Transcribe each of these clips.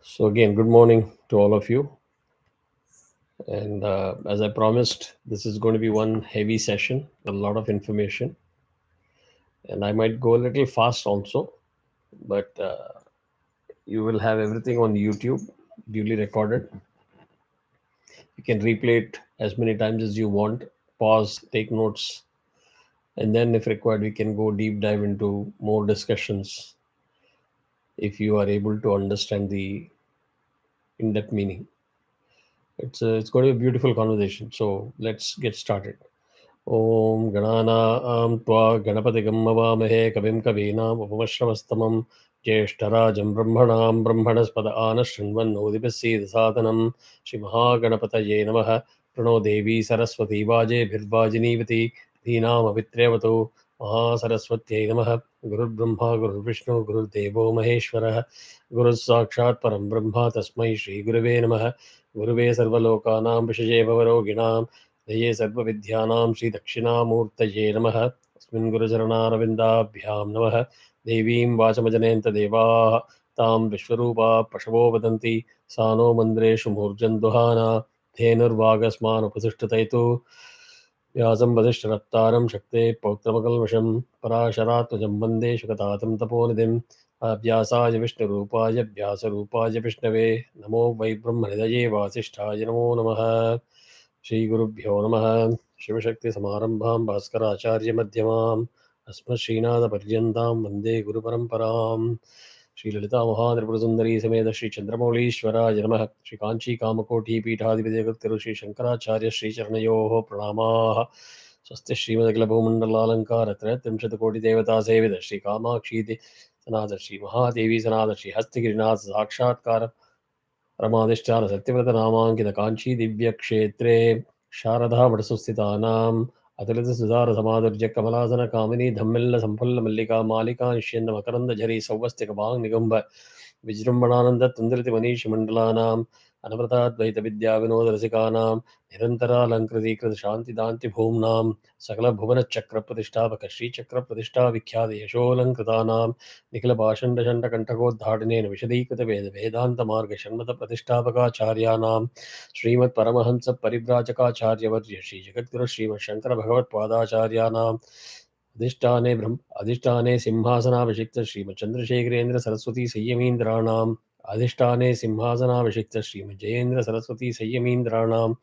So again, good morning to all of you. And as I promised, this is going to be one heavy session, a lot of information, and I might go a little fast also, but you will have everything on YouTube, duly recorded. You can replay it as many times as you want, pause, take notes, and then, if required, we can go deep dive into more discussions if you are able to understand the in-depth meaning. It's going to be a beautiful conversation. So let's get started. ॐ गणानां त्वा गणपतिगं मवामहे कविं कवीनाम् उपमश्रवस्तमं ज्येष्ठराजं ब्रह्मणां ब्रह्मणस्पद आनशृण्वन्नोदिभिस्सीदसादनं श्रीमहागणपतये नमः। प्रणो देवी सरस्वती वाजेभिर्वाजिनीवती धीनामभित्र्यवतु महासरस्वत्यै नमः। गुरुर्ब्रह्मा गुरुर्विष्णु गुरुर्देवो महेश्वरः गुरुः साक्षात् परं ब्रह्म तस्मै श्रीगुरवे नमः। गुरुवे सर्वलोकानां विषये भवरोगिणां दये सर्वविद्यानां श्रीदक्षिणामूर्तये नमः। अस्मिन् गुरुचरणारविन्दाभ्यां नमः। देवीं वाचमजनयन्त देवाः तां विश्वरूपा पशवो वदन्ति सा नो मन्द्रेषु मूर्जन्दुहाना धेनुर्वागस्मानुपतिष्ठतैतु व्यासं वसिष्ठरत्तारं शक्तेः पौत्रमकल्मषं पराशरात्मजं वन्दे शुकतातं तपोनिधिम् व्यासाय विष्णुरूपाय व्यासरूपाय विष्णवे नमो वै ब्रह्मनिधये वासिष्ठाय नमो नमः। श्रीगुरुभ्यो नमः। शिवशक्तिसमारम्भां भास्कराचार्यमध्यमाम् अस्मत्श्रीनाथपर्यन्तां वन्दे गुरुपरम्पराम्। श्रीललितामहात्रिपुरसुन्दरी समेत श्रीचन्द्रमौळीश्वराय नमः। श्रीकाञ्चीकामकोटिपीठाधिपतिगुरुतिरु श्रीशङ्कराचार्य श्रीचरणयोः प्रणामाः। स्वस्ति श्रीमदखिलभूमण्डलालङ्कारत्रयत्रिंशत्कोटिदेवता श्रीकामाक्षी सनाथ श्रीमहादेवी सनाथ श्रीहस्तगिरिनाथ साक्षात्कार रमाधिष्ठान सत्यव्रत नामाङ्कित काञ्ची दिव्यक्षेत्रे शारदा वटसुस्थितानाम् अतुलित सुधार समादुर्य कमलासन कामिनी धम्मिल्ल सम्फुल्ल मल्लिका मालिका निष्यन्द मकरन्द झरी सौवस्तिक भाग निगुम्भ विजृम्भणानन्द तुन्दरित मनीषि मण्डलानाम् अनवरताद्वैत विद्या विनोद रसिकानां निरन्तरालङ्कृतीकृत शान्तिदान्ति भूम्नां सकल भुवन चक्र प्रतिष्ठापक श्रीचक्र प्रतिष्ठा विख्यात यशोलङ्कृतानां निखिल भाषण्ड षण्ड कंठकोद्धाटनेन विशदीकृत वेद वेदांत मार्ग षण्मत प्रतिष्ठापकाचार्याणां श्रीमत् परमहंस परिव्राजकाचार्यवर्य श्री जगद्गुरु श्रीमत् शंकर भगवत पादाचार्याणां अधिष्ठाने सिंहासनाभिषिक्त श्रीमत् चंद्रशेखरेन्द्र सरस्वती संयमीन्द्राणाम् अधिष्ठाने सिंहासनाभिषिक्त श्रीमत् जयेन्द्र सरस्वती संयमीन्द्राणाम्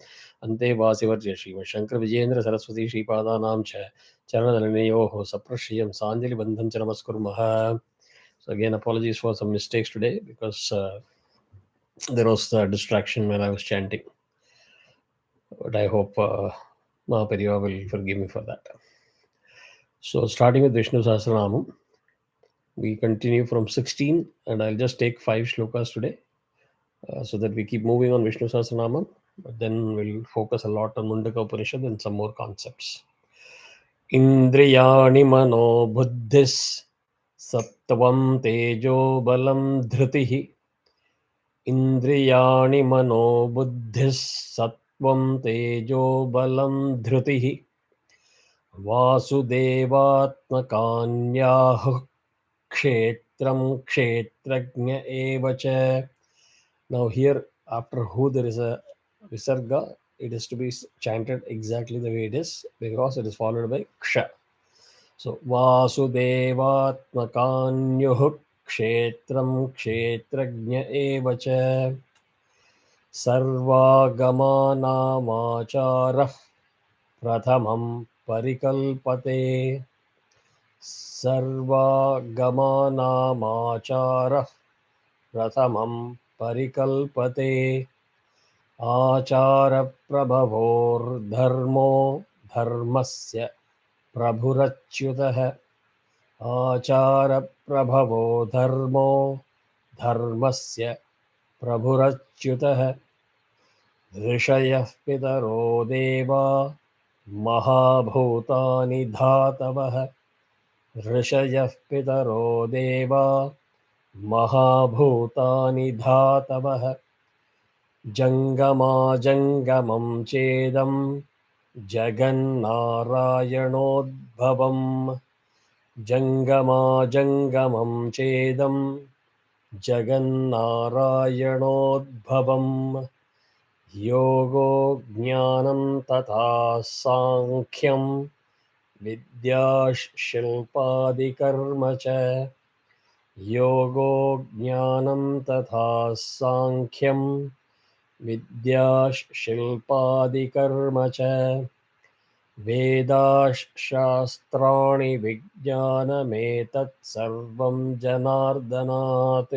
अन्ते वासिवर्य श्रीमत् शंकर विजयेन्द्र सरस्वती श्रीपादानां च चरणनलिनयोः सप्रश्रियं साञ्जलिबन्धं च नमस्कुर्मः. So again, apologies for some mistakes today because there was a distraction when I was chanting. But I hope Mahapariva will forgive me for that. So starting with Vishnu Sahasranamam, we continue from 16 and I'll just take 5 shlokas today so that we keep moving on Vishnu Sahasranamam. But then we'll focus a lot on Mundaka Upanishad and some more concepts. Indriyani mano buddhis Sattvam tejo balam dhritihi इन्द्रियाणि मनो बुद्धिः सत्त्वं तेजो बलं धृतिः वासुदेवात्मकान्याहुः क्षेत्रं क्षेत्रज्ञ एव च. Now here, after who there is a visarga, it is to be chanted exactly the way it is because it is followed by ksha. So वासुदेवात्मकान्युः क्षेत्रं क्षेत्रज्ञ एव च सर्वागमानामाचारः प्रथमं परिकल्पते. सर्वागमानामाचारः प्रथमं परिकल्पते. आचारप्रभवोर्धर्मो धर्मस्य प्रभुरच्युतः. आचारप्रभवो धर्मो धर्मस्य प्रभुरच्युतः. ऋषयः पितरो देवा महाभूतानि धातवः. ऋषयः पितरो देवा महाभूतानि धातवः. जङ्गमाजङ्गमं चेदं जगन्नारायणोद्भवम्. जङ्गमाजङ्गमं चेदं जगन्नारायणोद्भवम् योगो ज्ञानं तथा सांख्यं विद्याशिल्पादिकर्म च योगो ज्ञानं तथा सांख्यं विद्याशिल्पादिकर्म च वेदाशास्त्राणि विज्ञानमेतत् सर्वं जनार्दनात्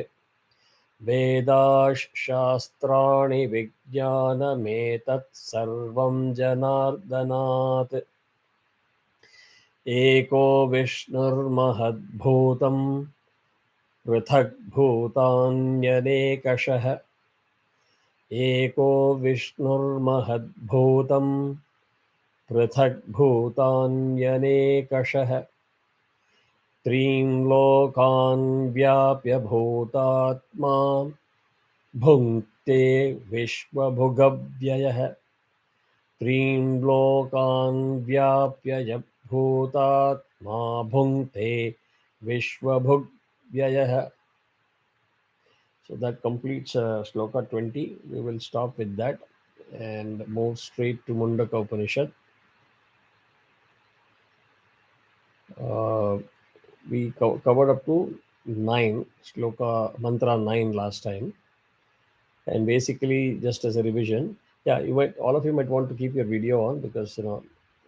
वेदाशास्त्राणि विज्ञानमेतत् सर्वं जनार्दनात् एको विष्णुर्महद्भूतं पृथग्भूतान्यनेकशः एको विष्णुर्महद्भूतं पृथग्भूतान्यनेकशः त्रीन् लोकान् व्याप्य भूतात्मा भुङ्क्ते विश्वभुगव्ययः त्रीन् लोकान् व्याप्य यः भूतात्मा भुङ्क्ते विश्वभुग्व्ययः. So that completes Shloka 20. We will stop with that and move straight to Mundaka Upanishad. We covered up to 9, Shloka Mantra 9 last time. And basically, just as a revision, yeah, all of you might want to keep your video on because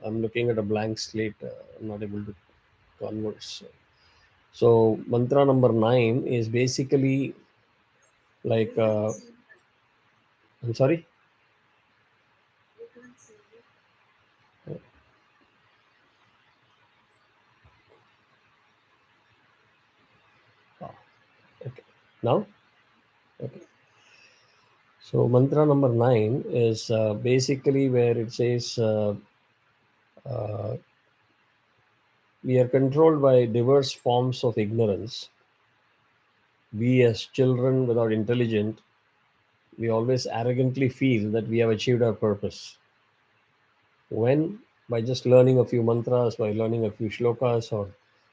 I'm looking at a blank slate. I'm not able to converse. So mantra number 9 is basically like I'm sorry. Okay. Now, okay. So mantra number 9 is basically where it says uh, we are controlled by diverse forms of ignorance. We as children without intelligence, we always arrogantly feel that we have achieved our purpose. When by just learning a few mantras, by learning a few shlokas, or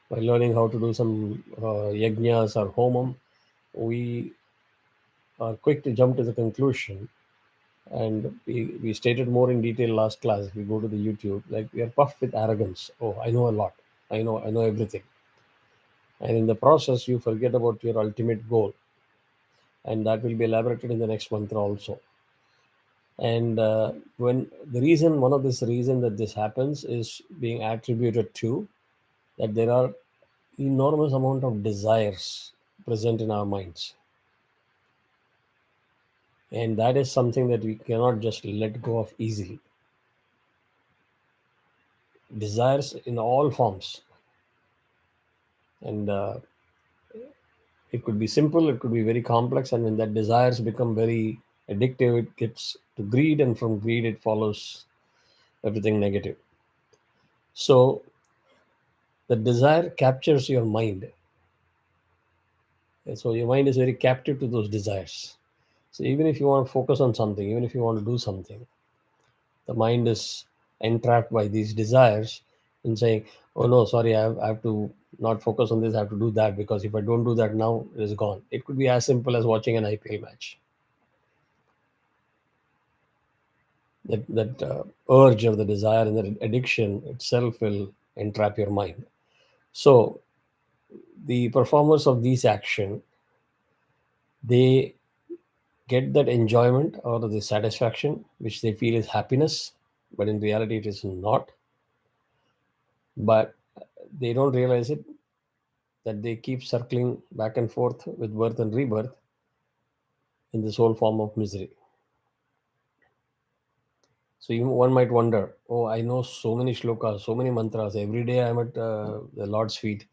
by learning how to do some yajnas or homam, we are quick to jump to the conclusion. And we stated more in detail last class. If we go to the YouTube, like we are puffed with arrogance. Oh, I know a lot. I know everything. And in the process, you forget about your ultimate goal. And that will be elaborated in the next mantra also. And when the reason, one of this reason that this happens is being attributed to that there are enormous amount of desires present in our minds, and that is something that we cannot just let go of easily. Desires in all forms, and it could be simple, it could be very complex, and when that desires become very addictive, it gets to greed, and from greed it follows everything negative. So the desire captures your mind, and so your mind is very captive to those desires. So even if you want to focus on something, even if you want to do something, the mind is entrapped by these desires and saying, oh no, sorry, I have to not focus on this, I have to do that, because if I don't do that now, it is gone. It could be as simple as watching an IPL match. That urge or the desire and the addiction itself will entrap your mind. So the performers of these action, they get that enjoyment or the satisfaction which they feel is happiness, but in reality it is not. But they don't realize it, that they keep circling back and forth with birth and rebirth in this whole form of misery. So one might wonder, oh, I know so many shlokas, so many mantras. Every day I'm at the Lord's feet.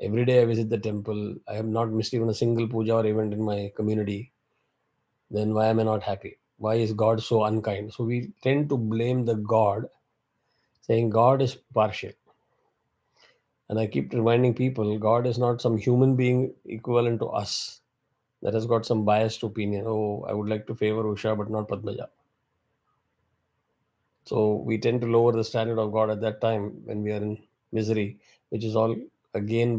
Every day I visit the temple. I have not missed even a single puja or event in my community. Then why am I not happy? Why is God so unkind? So we tend to blame the God, saying God is partial. And I keep reminding people, God is not some human being equivalent to us that has got some biased opinion. Oh, I would like to favor Usha, but not Padmaja. So we tend to lower the standard of God at that time when we are in misery, which is all again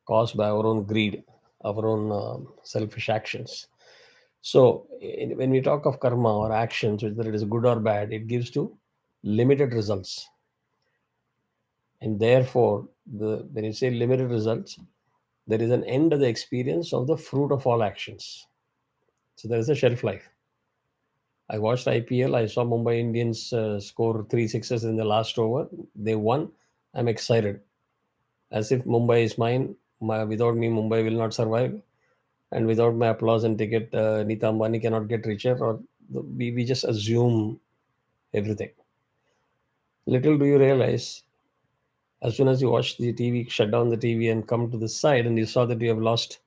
caused by our own greed. our own selfish actions. So, when we talk of karma or actions, whether it is good or bad, it gives to limited results. And therefore, when you say limited results, there is an end of the experience of the fruit of all actions. So, there is a shelf life. I watched IPL. I saw Mumbai Indians score 3 sixes in the last over. They won. I'm excited. As if Mumbai is mine. Without me, Mumbai will not survive. And without my applause and ticket, Nita Ambani cannot get richer. Or we just assume everything. Little do you realize, as soon as you watch the TV, shut down the TV and come to the side, and you saw that you have lost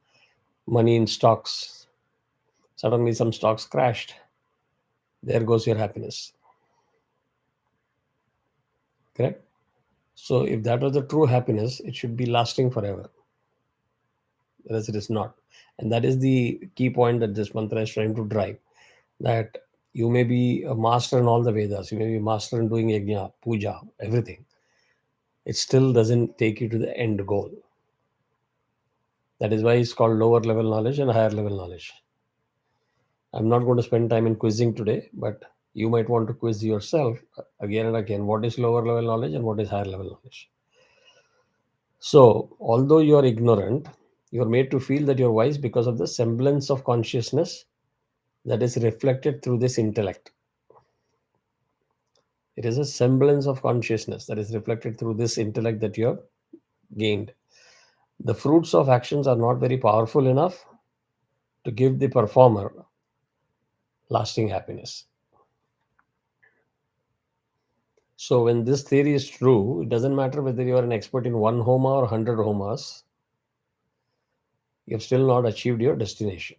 money in stocks. Suddenly, some stocks crashed. There goes your happiness. Correct? So, if that was the true happiness, it should be lasting forever. Whereas it is not. And that is the key point that this mantra is trying to drive. That you may be a master in all the Vedas, you may be a master in doing yajna, puja, everything. It still doesn't take you to the end goal. That is why it's called lower level knowledge and higher level knowledge. I'm not going to spend time in quizzing today, but you might want to quiz yourself again and again. What is lower level knowledge and what is higher level knowledge? So, although you are ignorant, you are made to feel that you're wise because of the semblance of consciousness that is reflected through this intellect. It is a semblance of consciousness that is reflected through this intellect that you have gained. The fruits of actions are not very powerful enough to give the performer lasting happiness. So, when this theory is true, it doesn't matter whether you are an expert in one homa or 100 homas, you have still not achieved your destination.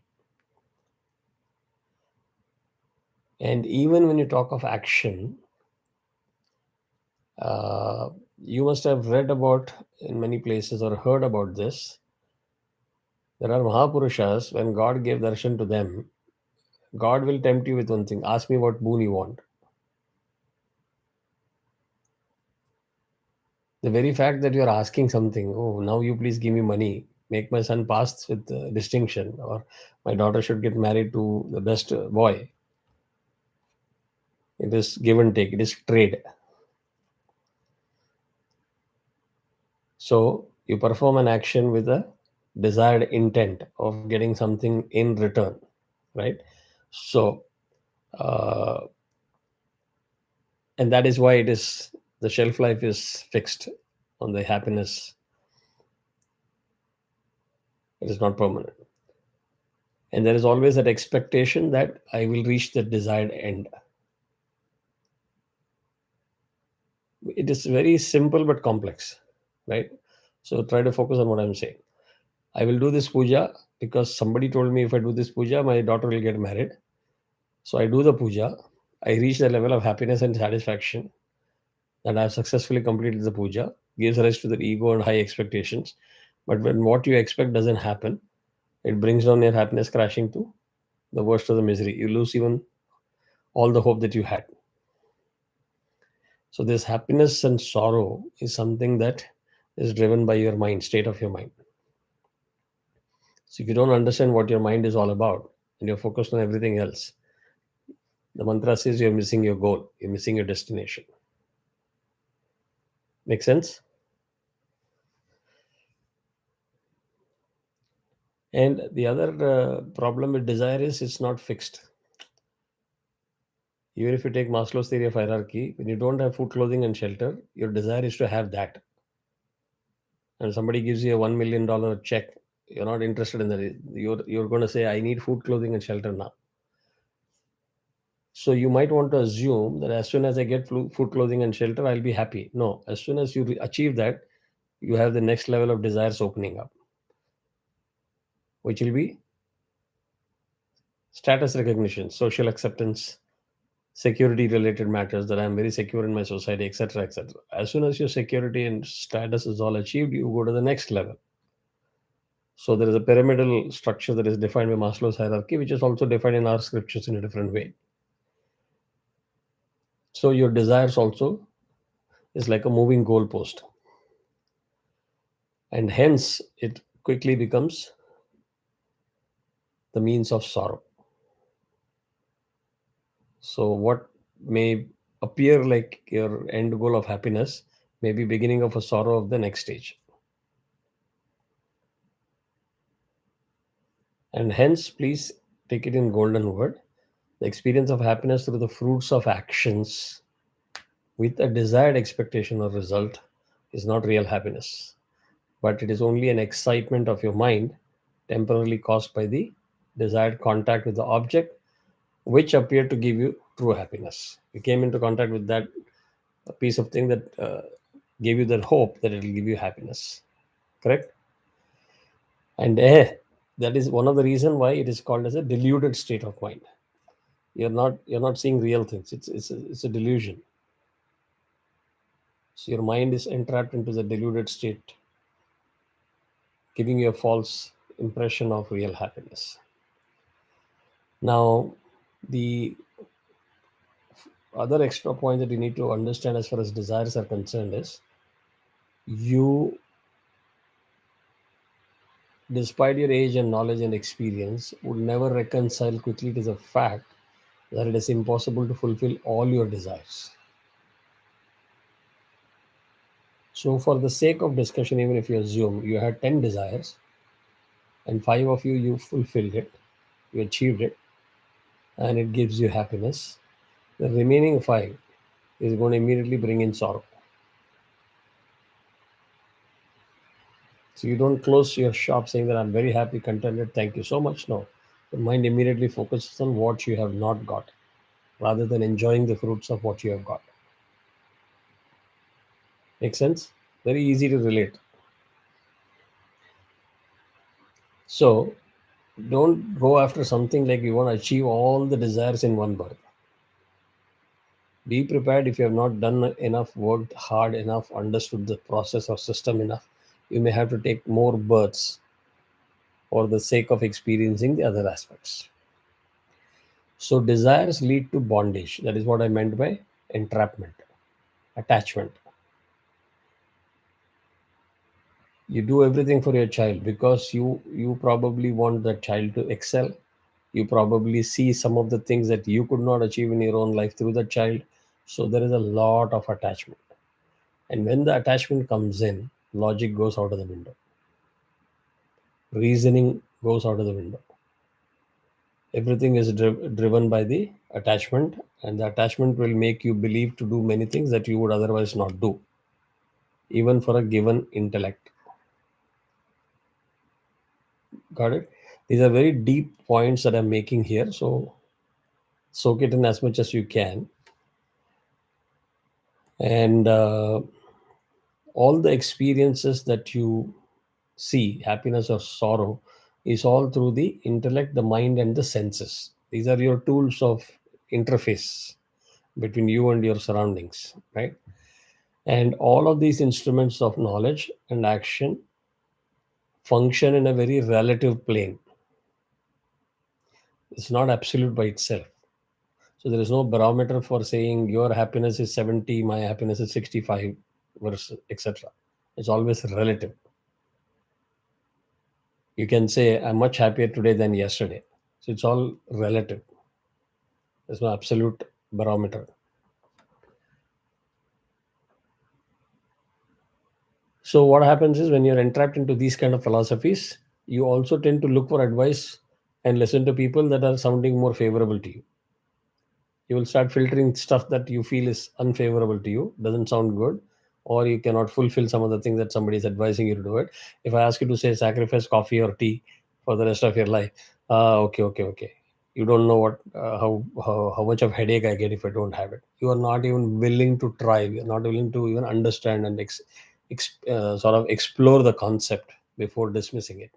And even when you talk of action, you must have read about in many places or heard about this. There are Mahapurushas, when God gave darshan to them, God will tempt you with one thing: ask me what boon you want. The very fact that you are asking something, oh, now you please give me money, make my son pass with distinction, or my daughter should get married to the best boy. It is give and take, it is trade. So you perform an action with a desired intent of getting something in return, right? So, uh, and that is why it is the shelf life is fixed on the happiness. It is not permanent. And there is always that expectation that I will reach the desired end. It is very simple but complex, right? So try to focus on what I'm saying. I will do this puja because somebody told me if I do this puja, my daughter will get married. So I do the puja. I reach the level of happiness and satisfaction that I have successfully completed the puja, gives rise to the ego and high expectations. But when what you expect doesn't happen, it brings down your happiness crashing to the worst of the misery. You lose even all the hope that you had. So this happiness and sorrow is something that is driven by your mind, state of your mind. So if you don't understand what your mind is all about and you're focused on everything else, the mantra says you're missing your goal, you're missing your destination. Make sense? And the other problem with desire is it's not fixed. Even if you take Maslow's theory of hierarchy, when you don't have food, clothing, and shelter, your desire is to have that. And somebody gives you a $1 million check, you're not interested in that. You're going to say, I need food, clothing, and shelter now. So you might want to assume that as soon as I get food, clothing, and shelter, I'll be happy. No, as soon as you achieve that, you have the next level of desires opening up, which will be status recognition, social acceptance, security related matters, that I'm very secure in my society, etc., etc. As soon as your security and status is all achieved, you go to the next level. So there is a pyramidal structure that is defined by Maslow's hierarchy, which is also defined in our scriptures in a different way. So your desires also is like a moving goalpost, and hence it quickly becomes the means of sorrow. So what may appear like your end goal of happiness may be beginning of a sorrow of the next stage. And hence, please take it in golden word. The experience of happiness through the fruits of actions with a desired expectation or result is not real happiness, but it is only an excitement of your mind temporarily caused by the desired contact with the object, which appeared to give you true happiness. You came into contact with that piece of thing that gave you that hope that it will give you happiness. Correct? And that is one of the reason why it is called as a deluded state of mind. You're not seeing real things. It's a delusion. So your mind is entrapped into the deluded state, giving you a false impression of real happiness. Now, the other extra point that you need to understand as far as desires are concerned is you, despite your age and knowledge and experience, would never reconcile quickly to the fact that it is impossible to fulfill all your desires. So, for the sake of discussion, even if you assume you had 10 desires and 5 of you fulfilled it, you achieved it, and it gives you happiness, the remaining 5 is going to immediately bring in sorrow. So, you don't close your shop saying that I'm very happy, contented, thank you so much. No, your mind immediately focuses on what you have not got rather than enjoying the fruits of what you have got. Make sense? Very easy to relate. So, don't go after something like you want to achieve all the desires in one birth. Be prepared. If you have not done enough, worked hard enough, understood the process or system enough, you may have to take more births for the sake of experiencing the other aspects. So, desires lead to bondage. That is what I meant by entrapment, attachment. You do everything for your child because you probably want that child to excel. You probably see some of the things that you could not achieve in your own life through the child. So there is a lot of attachment. And when the attachment comes in, logic goes out of the window. Reasoning goes out of the window. Everything is driven by the attachment, and the attachment will make you believe to do many things that you would otherwise not do, even for a given intellect. Got it? These are very deep points that I'm making here, so soak it in as much as you can. And all the experiences that you see, happiness or sorrow, is all through the intellect, the mind, and the senses. These are your tools of interface between you and your surroundings, right? And all of these instruments of knowledge and action function in a very relative plane. It's not absolute by itself. So there is no barometer for saying your happiness is 70, my happiness is 65, versus etc. It's always relative. You can say I'm much happier today than yesterday. So it's all relative. There's no absolute barometer. So what happens is when you're entrapped into these kind of philosophies, you also tend to look for advice and listen to people that are sounding more favorable to you. You will start filtering stuff that you feel is unfavorable to you, doesn't sound good, or you cannot fulfill some of the things that somebody is advising you to do it. If I ask you to say sacrifice coffee or tea for the rest of your life, okay. You don't know what how much of headache I get if I don't have it. You are not even willing to try. You are not willing to even understand and sort of explore the concept before dismissing it.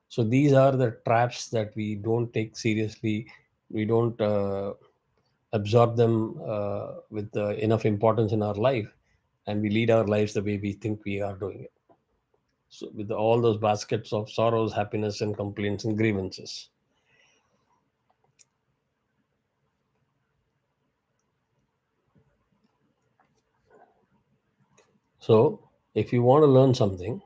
So these are the traps that we don't take seriously. We don't absorb them with enough importance in our life, and we lead our lives the way we think we are doing it. So with all those baskets of sorrows, happiness, and complaints and grievances. So if you want to learn something,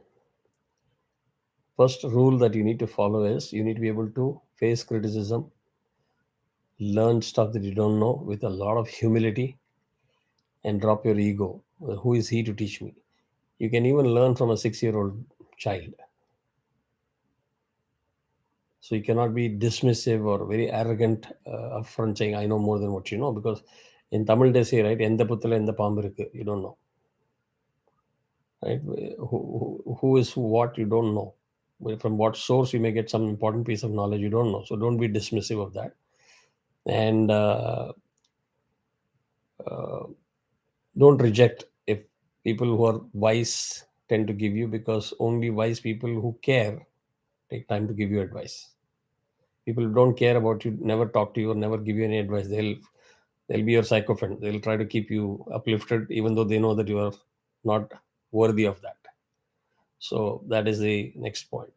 First rule that you need to follow is you need to be able to face criticism, learn stuff that you don't know with a lot of humility, and drop your ego. Who is he to teach me? You can even learn from a 6-year-old child. So you cannot be dismissive or very arrogant upfront saying, I know more than what you know. Because in Tamil they say, right, Enda puttala enda paambu irukku. You don't know. Right? Who is what you don't know. From what source you may get some important piece of knowledge you don't know. So don't be dismissive of that. And don't reject if people who are wise tend to give you, because only wise people who care take time to give you advice. People who don't care about you never talk to you or never give you any advice. They'll be your psychophant. They'll try to keep you uplifted even though they know that you are not worthy of that. So that is the next point.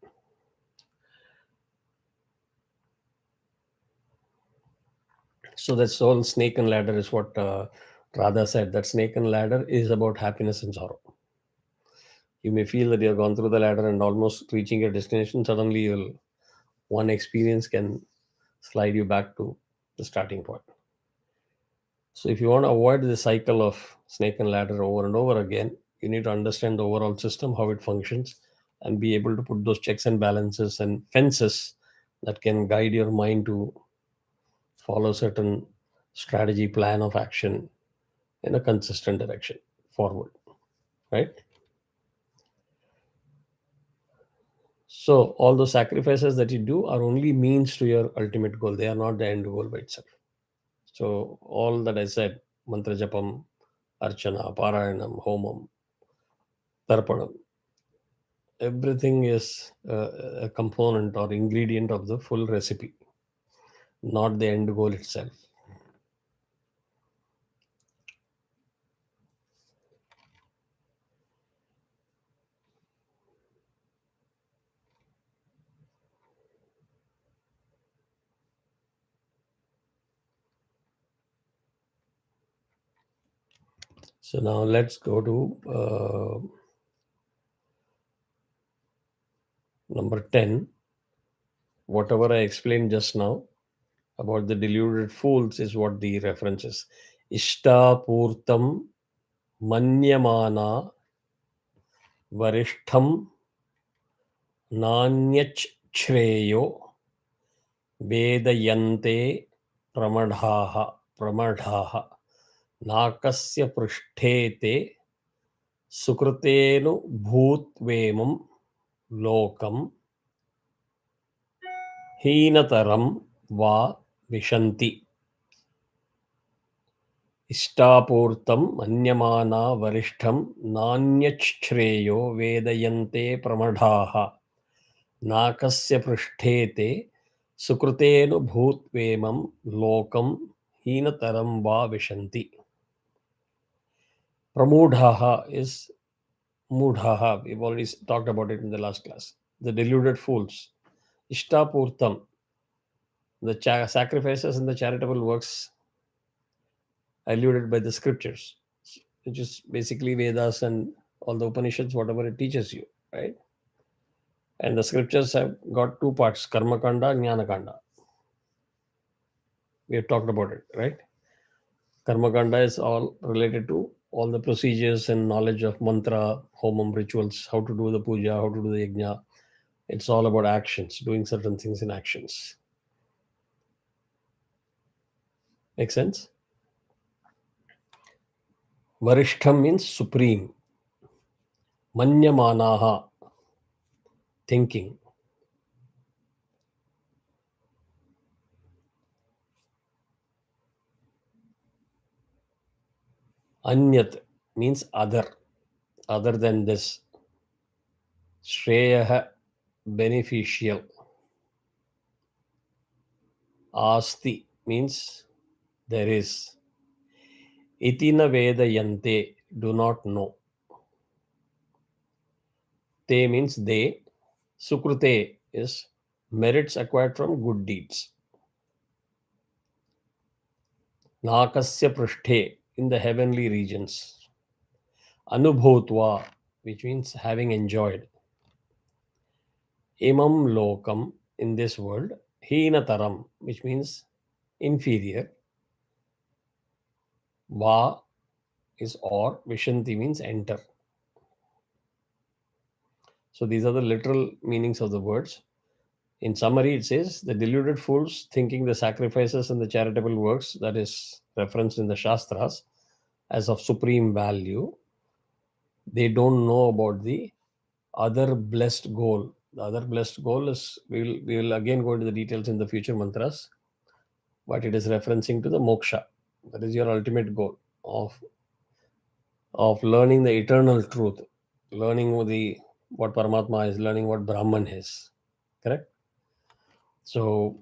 So that's all. Snake and ladder is what Radha said. That snake and ladder is about happiness and sorrow. You may feel that you have gone through the ladder and almost reaching your destination. Suddenly one experience can slide you back to the starting point. So if you want to avoid the cycle of snake and ladder over and over again, you need to understand the overall system, how it functions, and be able to put those checks and balances and fences that can guide your mind to follow certain strategy, plan of action in a consistent direction forward. Right? So all those sacrifices that you do are only means to your ultimate goal. They are not the end goal by itself. So all that I said, mantra japam, archana, parayanam, homam, tarpanam, everything is a component or ingredient of the full recipe, not the end goal itself. So now let's go to number 10. Whatever I explained just now about the deluded fools is what the reference is. Ishtapurtam manyamana varishtham nanyachreyo vedayante pramadhaha नाकस्य पृष्ठे ते सुकृतेनु भूत्वेमं लोकं हीनतरं वा विशन्ति. इष्टापूर्तं मन्यमाना वरिष्ठं नान्यच्छ्रेयो वेदयन्ते प्रमढाः नाकस्य पृष्ठे ते सुकृतेनु भूत्वेमं लोकं हीनतरं वा विशन्ति. Pramudhaha is Mudhaha. We've already talked about it in the last class. The deluded fools. Ishtapurtam. The sacrifices and the charitable works alluded by the scriptures, which is basically Vedas and all the Upanishads, whatever it teaches you, right? And the scriptures have got two parts, Karma Kanda and Jnana Kanda. We have talked about it, right? Karma Kanda is all related to all the procedures and knowledge of mantra, homam rituals, how to do the puja, how to do the yajna. It's all about actions, doing certain things in actions. Make sense? Varishtham means supreme. Manyamanaha, thinking. Anyat means other than this. Shreyaha, beneficial. Asti means there is. Itina vedayante, do not know. Te means they. Sukrute is merits acquired from good deeds. Nakasya prashthe, in the heavenly regions. Anubhutva, which means having enjoyed. Imam lokam, in this world, heenataram, which means inferior. Va is or, vishanti means enter. So these are the literal meanings of the words. In summary, it says the deluded fools thinking the sacrifices and the charitable works that is referenced in the Shastras as of supreme value, they don't know about the other blessed goal. The other blessed goal is we will again go into the details in the future mantras, but it is referencing to the moksha. That is your ultimate goal of learning the eternal truth, learning what Paramatma is, learning what Brahman is. Correct? So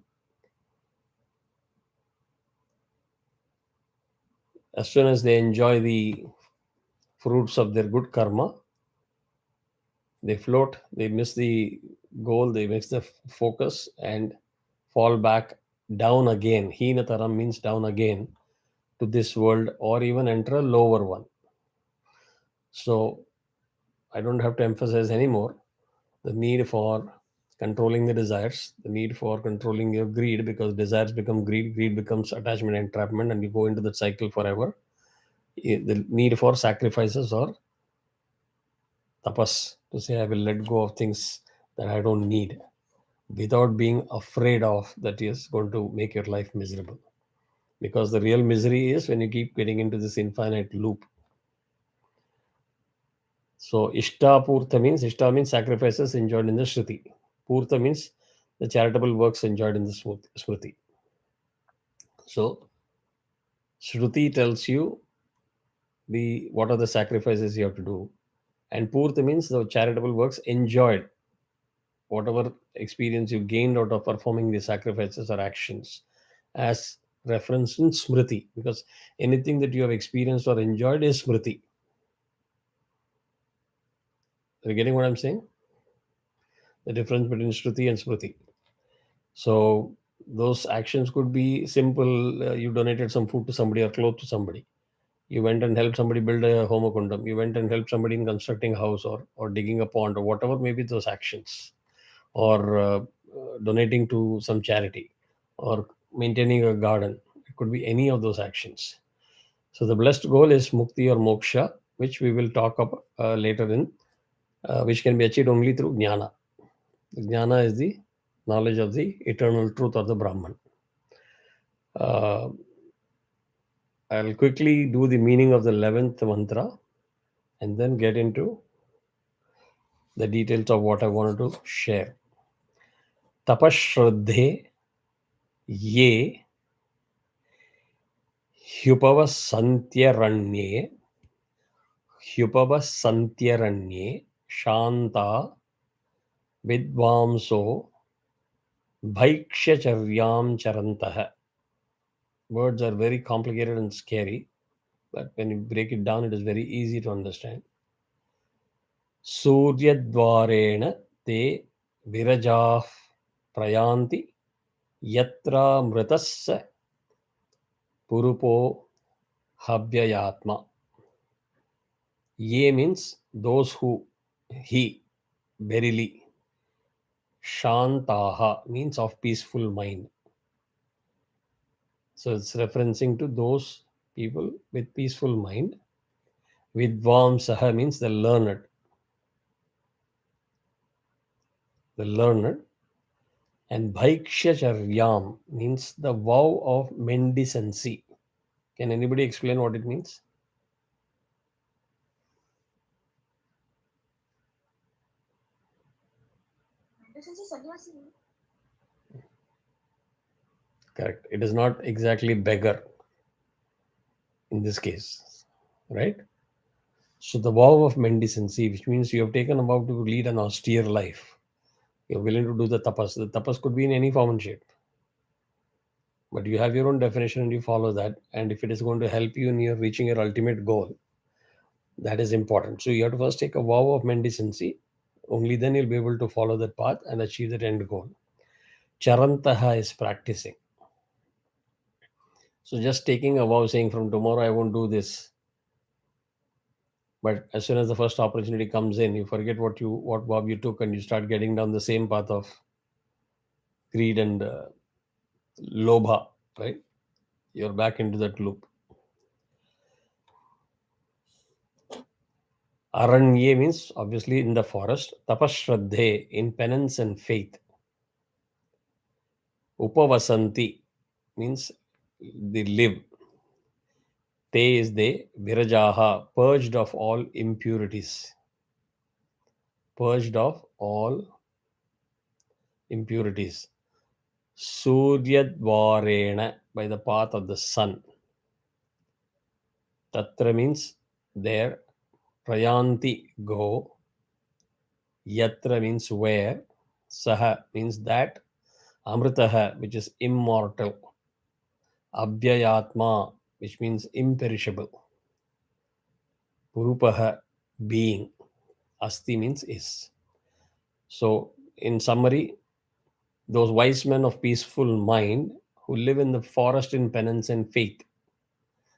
as soon as they enjoy the fruits of their good karma, they float, they miss the goal, they miss the focus and fall back down again. Heenataram means down again to this world or even enter a lower one. So I don't have to emphasize anymore the need for controlling the desires, the need for controlling your greed, because desires become greed becomes attachment, entrapment, and you go into that cycle forever. The need for sacrifices or tapas, to say I will let go of things that I don't need without being afraid of that is going to make your life miserable. Because the real misery is when you keep getting into this infinite loop. So Ishta Purta means sacrifices enjoyed in the Shruti. Purta means the charitable works enjoyed in the Smriti. So Shruti tells you the what are the sacrifices you have to do, and Purta means the charitable works enjoyed, whatever experience you gained out of performing the sacrifices or actions, as referenced in Smriti, because anything that you have experienced or enjoyed is Smriti. Are you getting what I'm saying? The difference between Shruti and Smriti. So those actions could be simple. You donated some food to somebody or clothes to somebody. You went and helped somebody build a homokundam. You went and helped somebody in constructing a house or digging a pond or whatever may be those actions. Or donating to some charity or maintaining a garden. It could be any of those actions. So the blessed goal is mukti or moksha, which we will talk about later in, which can be achieved only through jnana. Jnana is the knowledge of the eternal truth or the Brahman. Uh, I'll quickly do the meaning of the 11th mantra and then get into the details of what I wanted to share. Tapashraddhe ye ह्युपवसन्त्यरण्ये Shanta विद्वांसो भैक्ष्यचर्यां चरन्तः. Words are very complicated and scary, but when you break it down, it is very easy to understand. सूर्यद्वारेण ते विरजाः प्रयान्ति यत्र मृतस्य पुरुपो havyayatma. Ye means those who, he, verily. Shantaha means of peaceful mind. So it's referencing to those people with peaceful mind. Vidvamsaha means the learned. The learned. And Bhaikshyacharyam means the vow of mendicancy. Can anybody explain what it means? Correct. It is not exactly beggar in this case, right? So the vow of mendicancy, which means you have taken a vow to lead an austere life. You're willing to do the tapas. The tapas could be in any form and shape. But you have your own definition and you follow that. And if it is going to help you in your reaching your ultimate goal, that is important. So you have to first take a vow of mendicancy. Only then you'll be able to follow that path and achieve that end goal. Charantaha is practicing. So just taking a vow saying from tomorrow I won't do this But as soon as the first opportunity comes in, you forget what Bob you took, and you start getting down the same path of greed and lobha, right? You're back into that loop. Aranye means obviously in the forest. Tapashraddhe, in penance and faith. Upavasanti means they live. Te is they. Virajaha, purged of all impurities. Purged of all impurities. Suryadvarena, by the path of the sun. Tatra means there. Prayanti, go. Yatra means where. Saha means that. Amritaha, which is immortal. Abhyayatma, which means imperishable. Purupaha, being. Asti means is. So, in summary, those wise men of peaceful mind who live in the forest in penance and faith.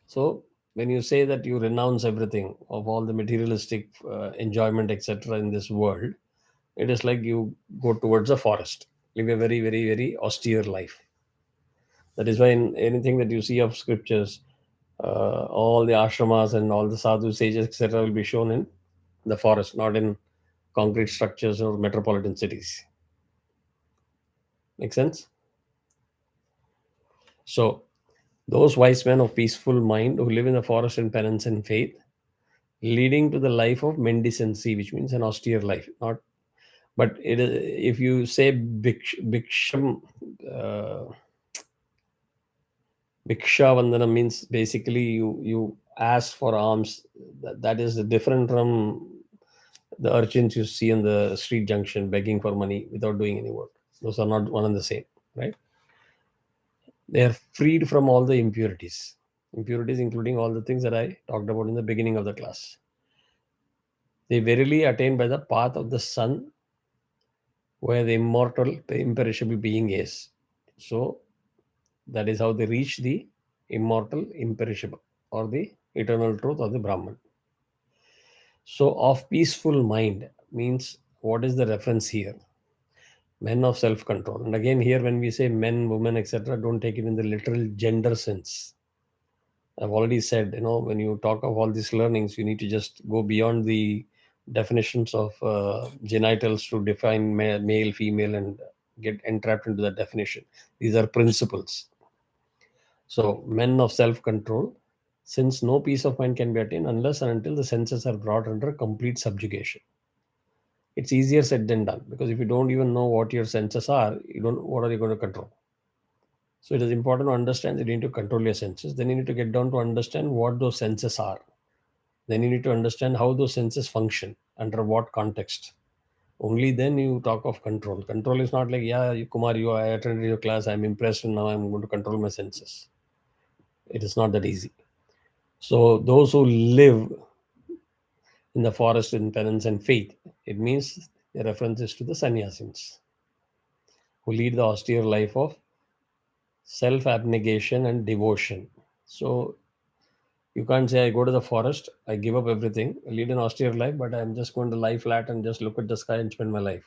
So, when you say that you renounce everything of all the materialistic enjoyment, etc., in this world, it is like you go towards a forest, live a very, very, very austere life. That is why in anything that you see of scriptures, all the ashramas and all the sadhu sages, etc., will be shown in the forest, not in concrete structures or metropolitan cities. Make sense? So, those wise men of peaceful mind who live in the forest in penance and faith, leading to the life of mendicancy, which means an austere life. Not, but it is, if you say bhiksham, bhiksha vandana means basically you ask for alms. That is different from the urchins you see in the street junction begging for money without doing any work. Those are not one and the same, right? They are freed from all the impurities. Impurities including all the things that I talked about in the beginning of the class. They verily attain by the path of the sun, where the immortal, the imperishable being is. So that is how they reach the immortal, imperishable, or the eternal truth, or the Brahman. So, of peaceful mind means, what is the reference here? Men of self control. And again, here when we say men, women, etc., don't take it in the literal gender sense. I've already said, when you talk of all these learnings, you need to just go beyond the definitions of genitals to define male, female, and get entrapped into that definition. These are principles. So, men of self control, since no peace of mind can be attained unless and until the senses are brought under complete subjugation. It's easier said than done, because if you don't even know what your senses are, what are you going to control? So it is important to understand that you need to control your senses. Then you need to get down to understand what those senses are. Then you need to understand how those senses function, under what context. Only then you talk of control. Control is not like, yeah, Kumar, I attended your class, I'm impressed, and now I'm going to control my senses. It is not that easy. So those who live in the forest in penance and faith, it means the reference is to the sannyasins, who lead the austere life of self-abnegation and devotion. So you can't say, I go to the forest, I give up everything, I lead an austere life, but I'm just going to lie flat and just look at the sky and spend my life.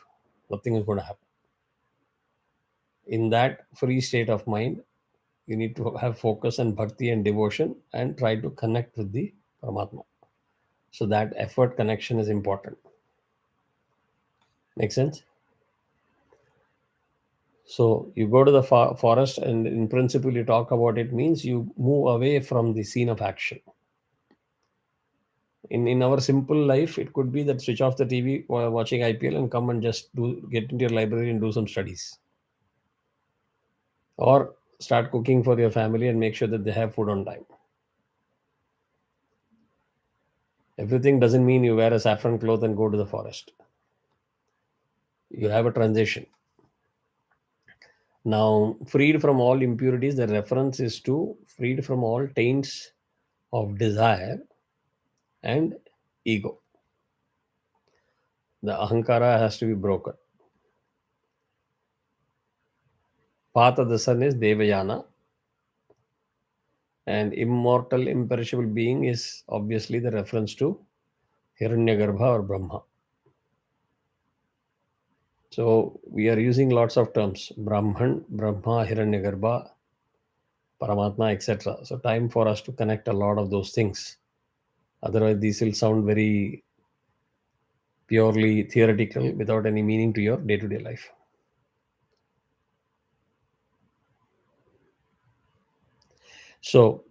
Nothing is going to happen. In that free state of mind, you need to have focus and bhakti and devotion and try to connect with the Paramatma. So that effort connection is important. Make sense? So you go to the forest, and in principle, you talk about it means you move away from the scene of action. In our simple life, it could be that switch off the TV while watching IPL and come and just get into your library and do some studies. Or start cooking for your family and make sure that they have food on time. Everything doesn't mean you wear a saffron cloth and go to the forest. You have a transition. Now, freed from all impurities, the reference is to freed from all taints of desire and ego. The ahankara has to be broken. Path of the sun is Devayana, and immortal, imperishable being is obviously the reference to Hiranyagarbha or Brahma. So we are using lots of terms: Brahman, Brahma, Hiranyagarbha, Paramatma, etc. So time for us to connect a lot of those things. Otherwise, these will sound very purely theoretical without any meaning to your day-to-day life. So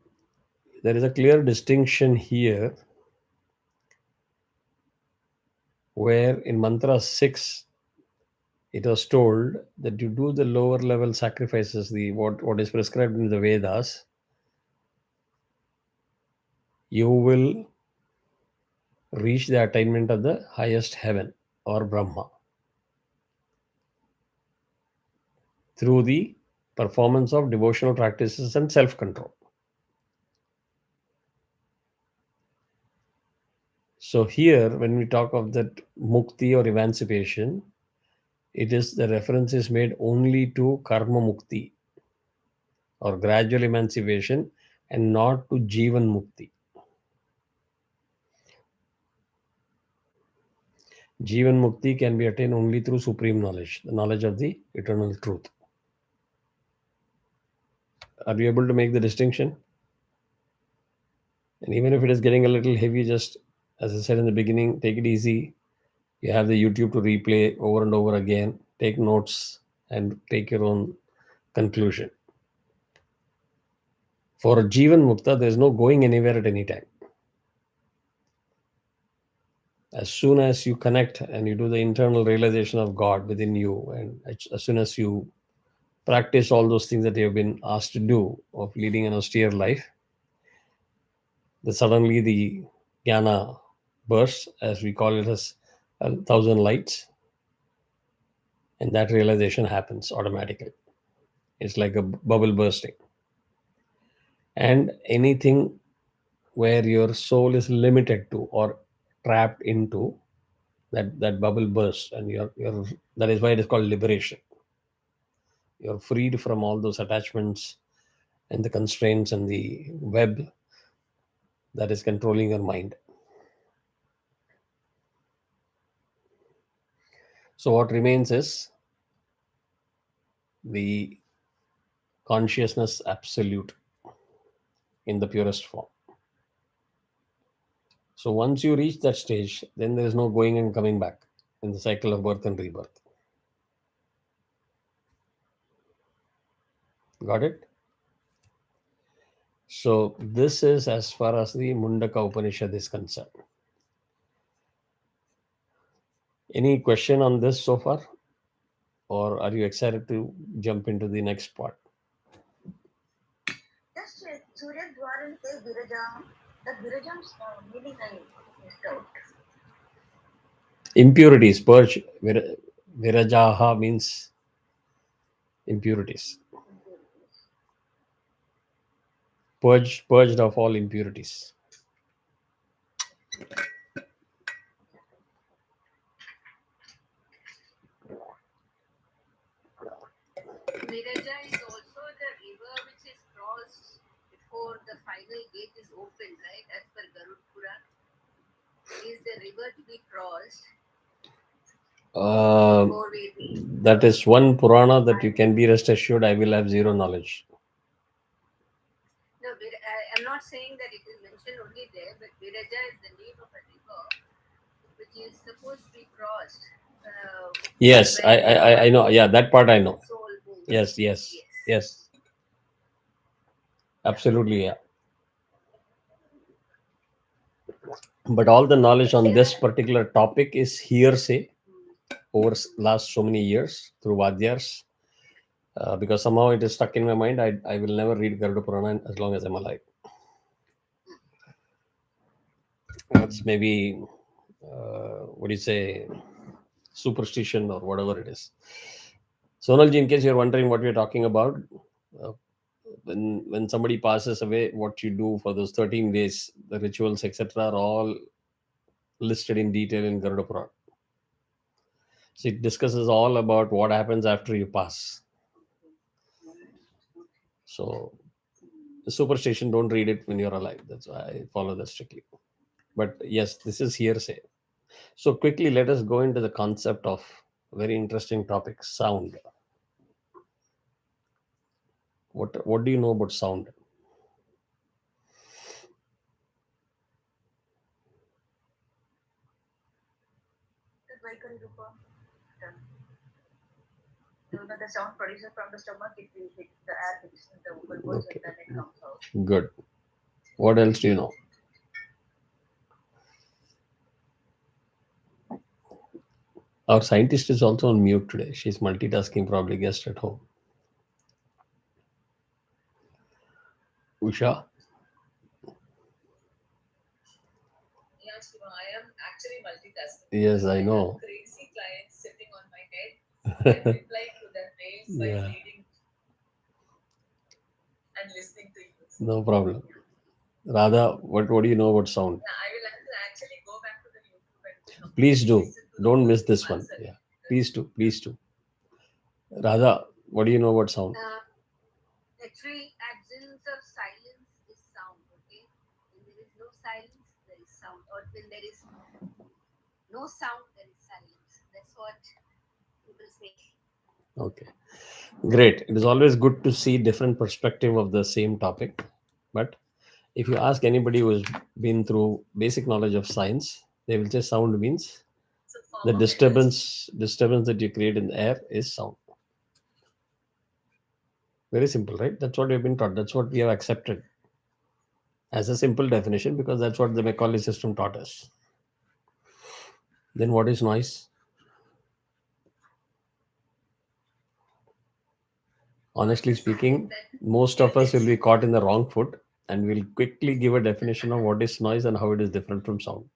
there is a clear distinction here where in mantra 6 it was told that you do the lower level sacrifices, the what is prescribed in the Vedas, you will reach the attainment of the highest heaven or Brahma through the performance of devotional practices and self-control. So here when we talk of that mukti or emancipation, it is the reference is made only to karma mukti or gradual emancipation and not to jivan mukti. Jivan mukti can be attained only through supreme knowledge, the knowledge of the eternal truth. Are you able to make the distinction? And even if it is getting a little heavy, just as I said in the beginning, take it easy. You have the YouTube to replay over and over again, take notes, and take your own conclusion. For a Jivan Mukta, there is no going anywhere at any time. As soon as you connect and you do the internal realization of God within you, and as soon as you practice all those things that you have been asked to do of leading an austere life, then suddenly the jnana bursts, as we call it, as 1,000 lights, and that realization happens automatically. It's like a bubble bursting. And anything where your soul is limited to or trapped into, that bubble bursts, and you're that is why it is called liberation. You're freed from all those attachments and the constraints and the web that is controlling your mind. So what remains is the consciousness absolute in the purest form. So once you reach that stage, then there is no going and coming back in the cycle of birth and rebirth. Got it? So this is as far as the Mundaka Upanishad is concerned. Any question on this so far? Or are you excited to jump into the next part? Just Surya Dwarante Virajam, the Virajam's meaning I missed out. Impurities, purge. Virajaha means impurities. Purged of all impurities. Viraja is also the river which is crossed before the final gate is opened, right? As per Garud Puran, is the river to be crossed before we reach? That is one Purana that you can be rest assured I will have zero knowledge. No, I'm not saying that it is mentioned only there, but Viraja is the name of a river which is supposed to be crossed. Yes, when I know. Yeah, that part I know. soul moves. Yes. Absolutely, yeah. But all the knowledge on this particular topic is hearsay over last so many years through Vadyars. Because somehow it is stuck in my mind. I will never read Garuda Purana as long as I'm alive. That's maybe, what do you say, superstition or whatever it is. Sonalji, in case you're wondering what we're talking about, uh, when somebody passes away, what you do for those 13 days, the rituals, etc., are all listed in detail in Garuda Purana. So it discusses all about what happens after you pass. So the superstition, don't read it when you're alive. That's why I follow that strictly. But yes, this is hearsay. So quickly, let us go into the concept of very interesting topic, sound. What do you know about sound? The Dvaikari Rupa. The sound produced from the stomach, it will hit the air, hits the vocal cords, Okay, and then it comes out. good. What else do you know? Our scientist is also on mute today. She's multitasking, probably guest at home. Usha? Yeah, Shiva, I am actually multitasking. Yes, I I have know. crazy clients sitting on my head and replying to their mails while Yeah, reading and listening to you. So, no problem. Radha, what do you know about sound? yeah, I will have to actually go back to the YouTube and Please completely do. listen to the Don't whole miss thing this to one. answer Yeah. it. Please do. Please do. Radha, what do you know about sound? Actually, absence of silence is sound, okay? When there is no silence, there is sound. Or when there is no sound, there is silence. That's what people say. Okay. Great. It is always good to see different perspective of the same topic. But if you ask anybody who has been through basic knowledge of science, they will say sound means It's a form the of energy. disturbance that you create in the air is sound. Very simple, right? That's what we've been taught. That's what we have accepted as a simple definition because that's what the Macaulay system taught us. Then what is noise? Honestly Something speaking, that most of us will irritates. be caught in the wrong foot and we'll quickly give a definition of what is noise and how it is different from sound.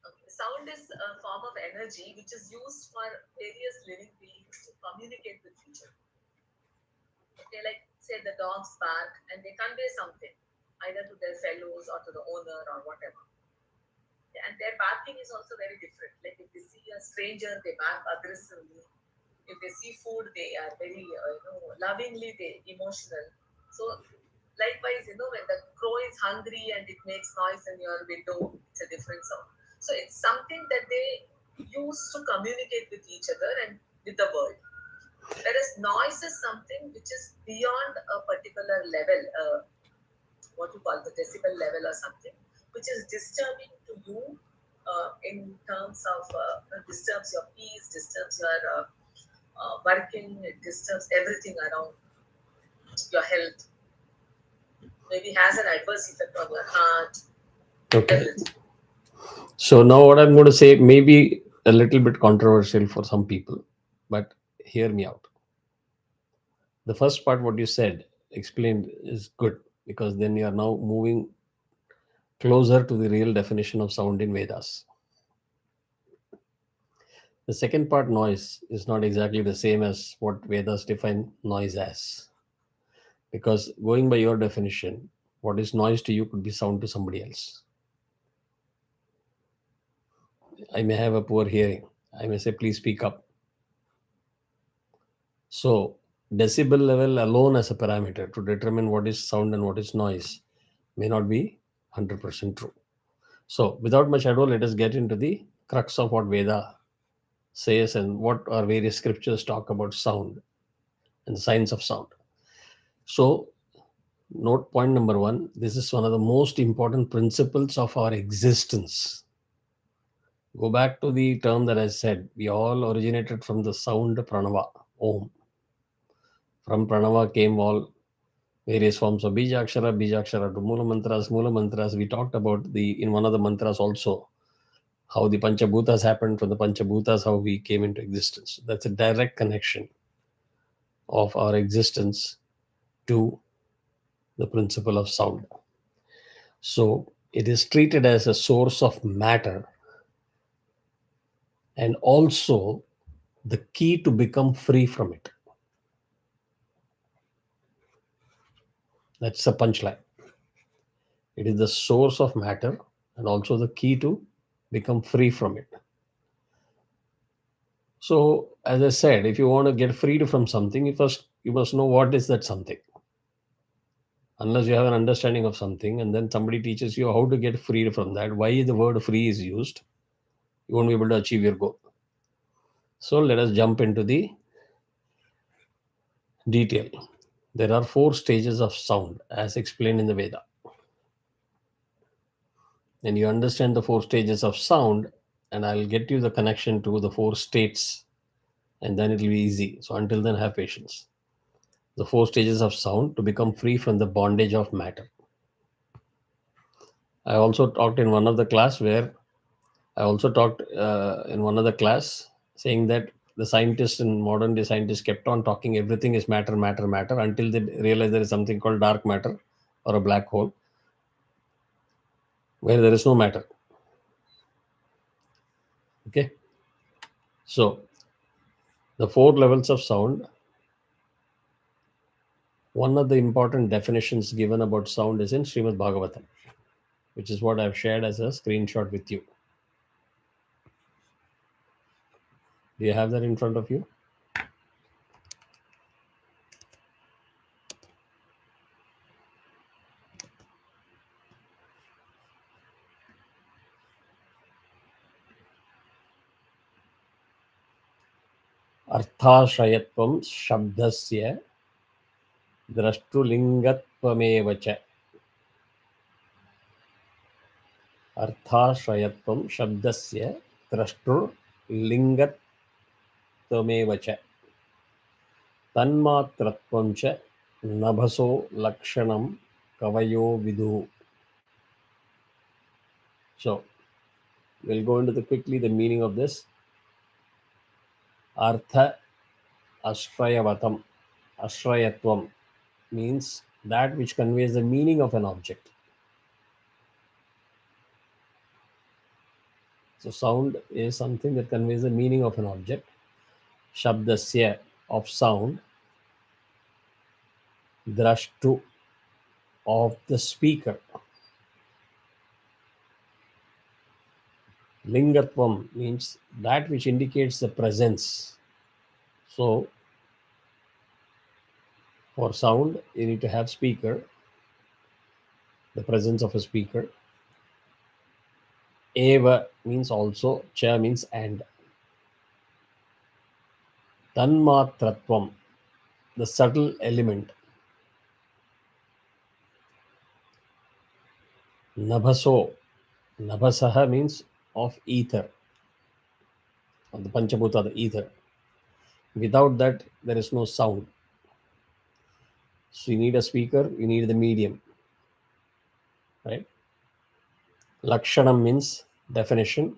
Okay. Sound is a form of energy which is used for various living beings to communicate with each other. Okay, like say the dogs bark and they convey something either to their fellows or to the owner or whatever. And their barking is also very different. Like if they see a stranger, they bark aggressively. If they see food, they are very lovingly, they emotional. So likewise, when the crow is hungry and it makes noise in your window, it's a different sound. So it's something that they use to communicate with each other and with the world. Whereas noise is something which is beyond a particular level, what you call the decibel level or something, which is disturbing to you in terms of disturbs your peace, disturbs your working, it disturbs everything around your health. Maybe has an adverse effect on your heart, Okay. everything. So now what I'm going to say may be a little bit controversial for some people, but hear me out. The first part, what you said, explained, is good because then you are now moving closer to the real definition of sound in Vedas. The second part, noise, is not exactly the same as what Vedas define noise as. Because going by your definition, what is noise to you could be sound to somebody else. I may have a poor hearing. I may say, please speak up. So, decibel level alone as a parameter to determine what is sound and what is noise may not be 100% true. So, without much ado, let us get into the crux of what Veda says and what our various scriptures talk about sound and the science of sound. So, note point number one, this is one of the most important principles of our existence. Go back to the term that I said. We all originated from the sound pranava, Om. From pranava came all various forms of bijakshara to mula mantras. We talked about the in one of the mantras also how the panchabhutas happened from the panchabhutas, how we came into existence. That's a direct connection of our existence to the principle of sound. So it is treated as a source of matter and also the key to become free from it. That's the punchline. It is the source of matter and also the key to become free from it. So, as I said, if you want to get freed from something, you must know what is that something. Unless you have an understanding of something and then somebody teaches you how to get freed from that, why the word free is used, you won't be able to achieve your goal. So let us jump into the detail. There are 4 stages of sound as explained in the Veda. And you understand the 4 stages of sound, and I'll get you the connection to the 4 states, and then it'll be easy. So until then, have patience. The 4 stages of sound to become free from the bondage of matter. I also talked in one of the class where I also talked in one of the class saying that the scientists and modern day scientists kept on talking everything is matter, matter, matter until they realize there is something called dark matter or a black hole where there is no matter. Okay. So the 4 levels of sound. One of the important definitions given about sound is in Srimad Bhagavatam, which is what I've shared as a screenshot with you. Do you have that in front of you? अर्थाश्रयत्वं शब्दस्य द्रष्टुलिङ्गत्वमेव च. अर्थाश्रयत्वं शब्दस्य द्रष्टुर्लिङ्गत्वमेव च. तन्मात्रत्वं च नभसो लक्षणं कवयो विदुः. So we'll go into quickly the meaning of this. Artha Ashrayavatam. Ashrayatvam means that which conveys the meaning of an object. So sound is something that conveys the meaning of an object. Shabdasya of sound. Drashtu of the speaker. Lingatvam means that which indicates the presence. So for sound, you need to have speaker, the presence of a speaker. Eva means also, cha means and. Tanmatratvam, the subtle element. Nabhaso, Nabhasaha means of ether, of the Panchabhuta, the ether. Without that, there is no sound. So you need a speaker, you need the medium, right? Lakshanam means definition.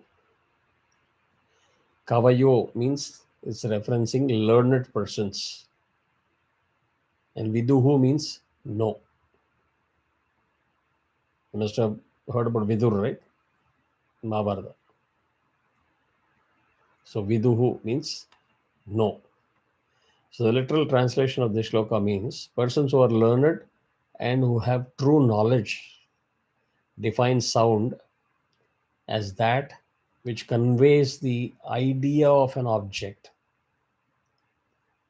Kavayo means it's referencing learned persons. And Viduhu means no. You must have heard about Vidur, right? Mahabharata. So Viduhu means no. So the literal translation of this shloka means persons who are learned and who have true knowledge define sound as that which conveys the idea of an object.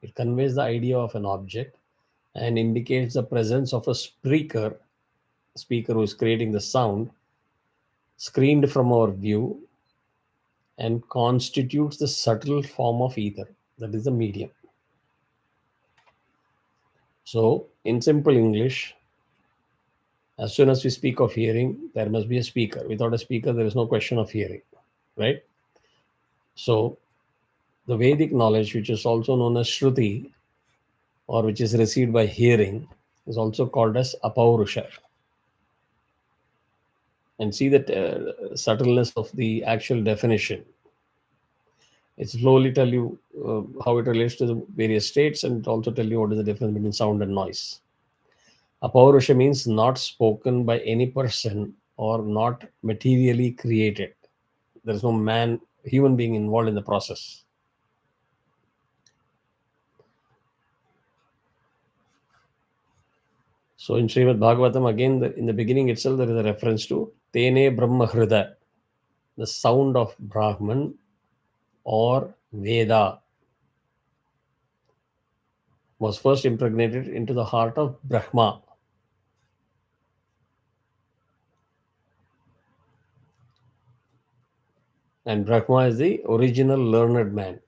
It conveys the idea of an object and indicates the presence of a speaker who is creating the sound, screened from our view, and constitutes the subtle form of ether, that is the medium. So, in simple English, as soon as we speak of hearing, there must be a speaker. Without a speaker, there is no question of hearing, right? So, the Vedic knowledge, which is also known as Shruti, or which is received by hearing, is also called as Apaurusha. And see that subtleness of the actual definition. It slowly tell you how it relates to the various states, and it also tell you what is the difference between sound and noise. Apaurusha means not spoken by any person or not materially created. There is no human being involved in the process. So in Srimad Bhagavatam, again, in the beginning itself, there is a reference to Tene Brahma Hrida, the sound of Brahman or Veda was first impregnated into the heart of Brahma. And Brahma is the original learned man,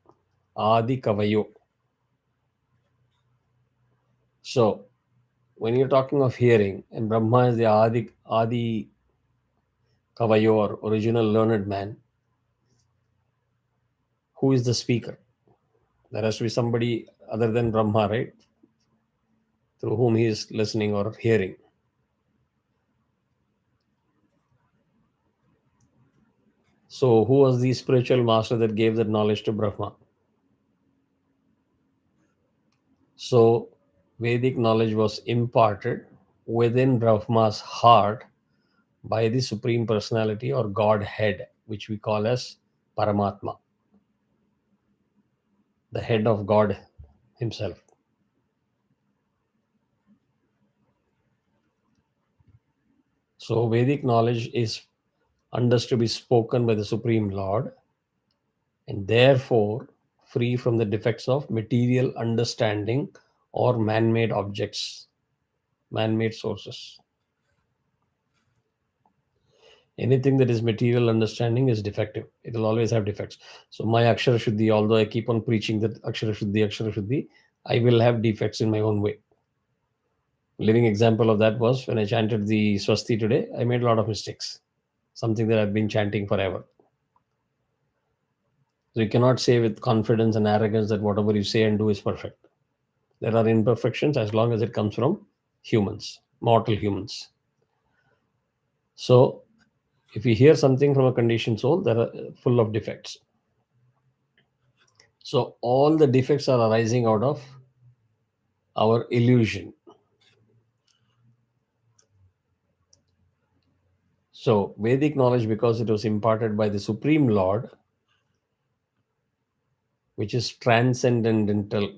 Adi Kavayo. So when you're talking of hearing, and Brahma is the Adi Kavayo, or original learned man, who is the speaker? There has to be somebody other than Brahma, right? Through whom he is listening or hearing. So who was the spiritual master that gave that knowledge to Brahma? So Vedic knowledge was imparted within Brahma's heart by the Supreme Personality or Godhead, which we call as Paramatma, the head of God himself. So Vedic knowledge is understood to be spoken by the Supreme Lord, and therefore free from the defects of material understanding or man-made objects, man-made sources. Anything that is material understanding is defective. It will always have defects. So my Akshara Shuddhi, although I keep on preaching that Akshara Shuddhi, I will have defects in my own way. Living example of that was when I chanted the Swasti today, I made a lot of mistakes. Something that I've been chanting forever. So you cannot say with confidence and arrogance that whatever you say and do is perfect. There are imperfections as long as it comes from humans, mortal humans. So if you hear something from a conditioned soul, they are full of defects. So all the defects are arising out of our illusion. So Vedic knowledge, because it was imparted by the Supreme Lord, which is transcendental,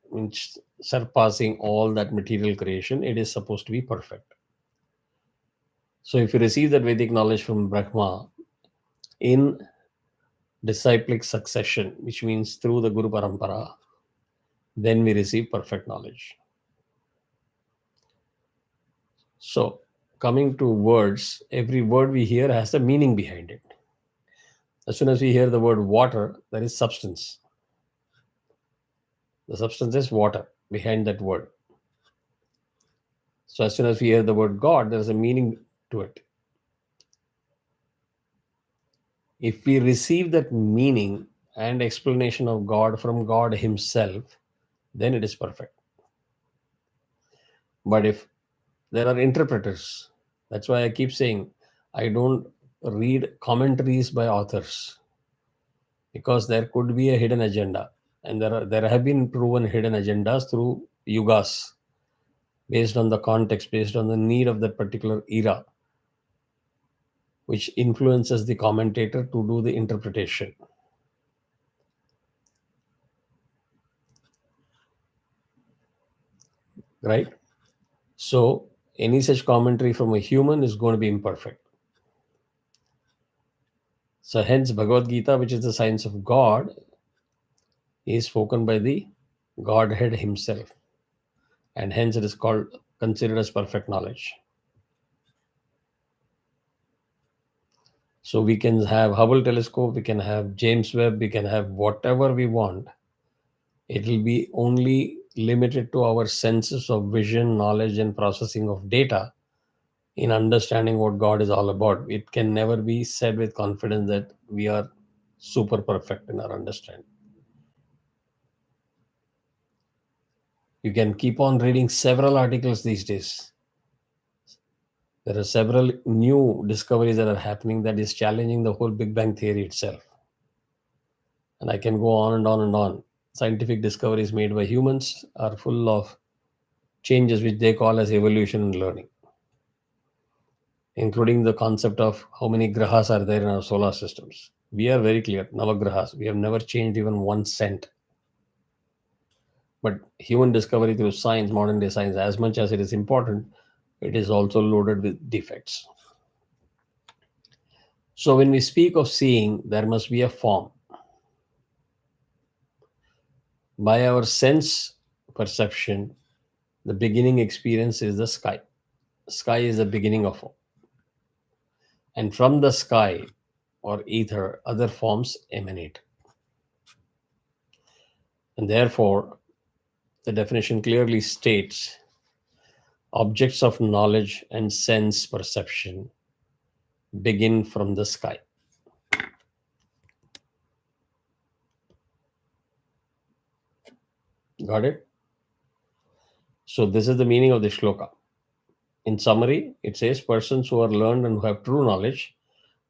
which surpassing all that material creation, it is supposed to be perfect. So if you receive that Vedic knowledge from Brahma in disciplic succession, which means through the Guru Parampara, then we receive perfect knowledge. So coming to words, every word we hear has a meaning behind it. As soon as we hear the word water, there is substance. The substance is water behind that word. So as soon as we hear the word God, there is a meaning to it. If we receive that meaning and explanation of God from God himself, then it is perfect. But if there are interpreters, that's why I keep saying I don't read commentaries by authors, because there could be a hidden agenda, and there have been proven hidden agendas through yugas, based on the context, based on the need of that particular era, which influences the commentator to do the interpretation. Right? So any such commentary from a human is going to be imperfect. So hence Bhagavad Gita, which is the science of God, is spoken by the Godhead himself. And hence it is considered as perfect knowledge. So we can have Hubble telescope, we can have James Webb, we can have whatever we want. It will be only limited to our senses of vision, knowledge, and processing of data in understanding what God is all about. It can never be said with confidence that we are super perfect in our understanding. You can keep on reading several articles these days. There are several new discoveries that are happening that is challenging the whole Big Bang theory itself. And I can go on and on and on. Scientific discoveries made by humans are full of changes which they call as evolution and learning, including the concept of how many grahas are there in our solar systems. We are very clear, Navagrahas. We have never changed even 1 cent. But human discovery through science, modern day science, as much as it is important, it is also loaded with defects. So when we speak of seeing, there must be a form. By our sense perception, the beginning experience is the sky. Sky is the beginning of all. And from the sky, or ether, other forms emanate. And therefore, the definition clearly states objects of knowledge and sense perception begin from the sky. Got it? So, this is the meaning of the shloka. In summary, it says persons who are learned and who have true knowledge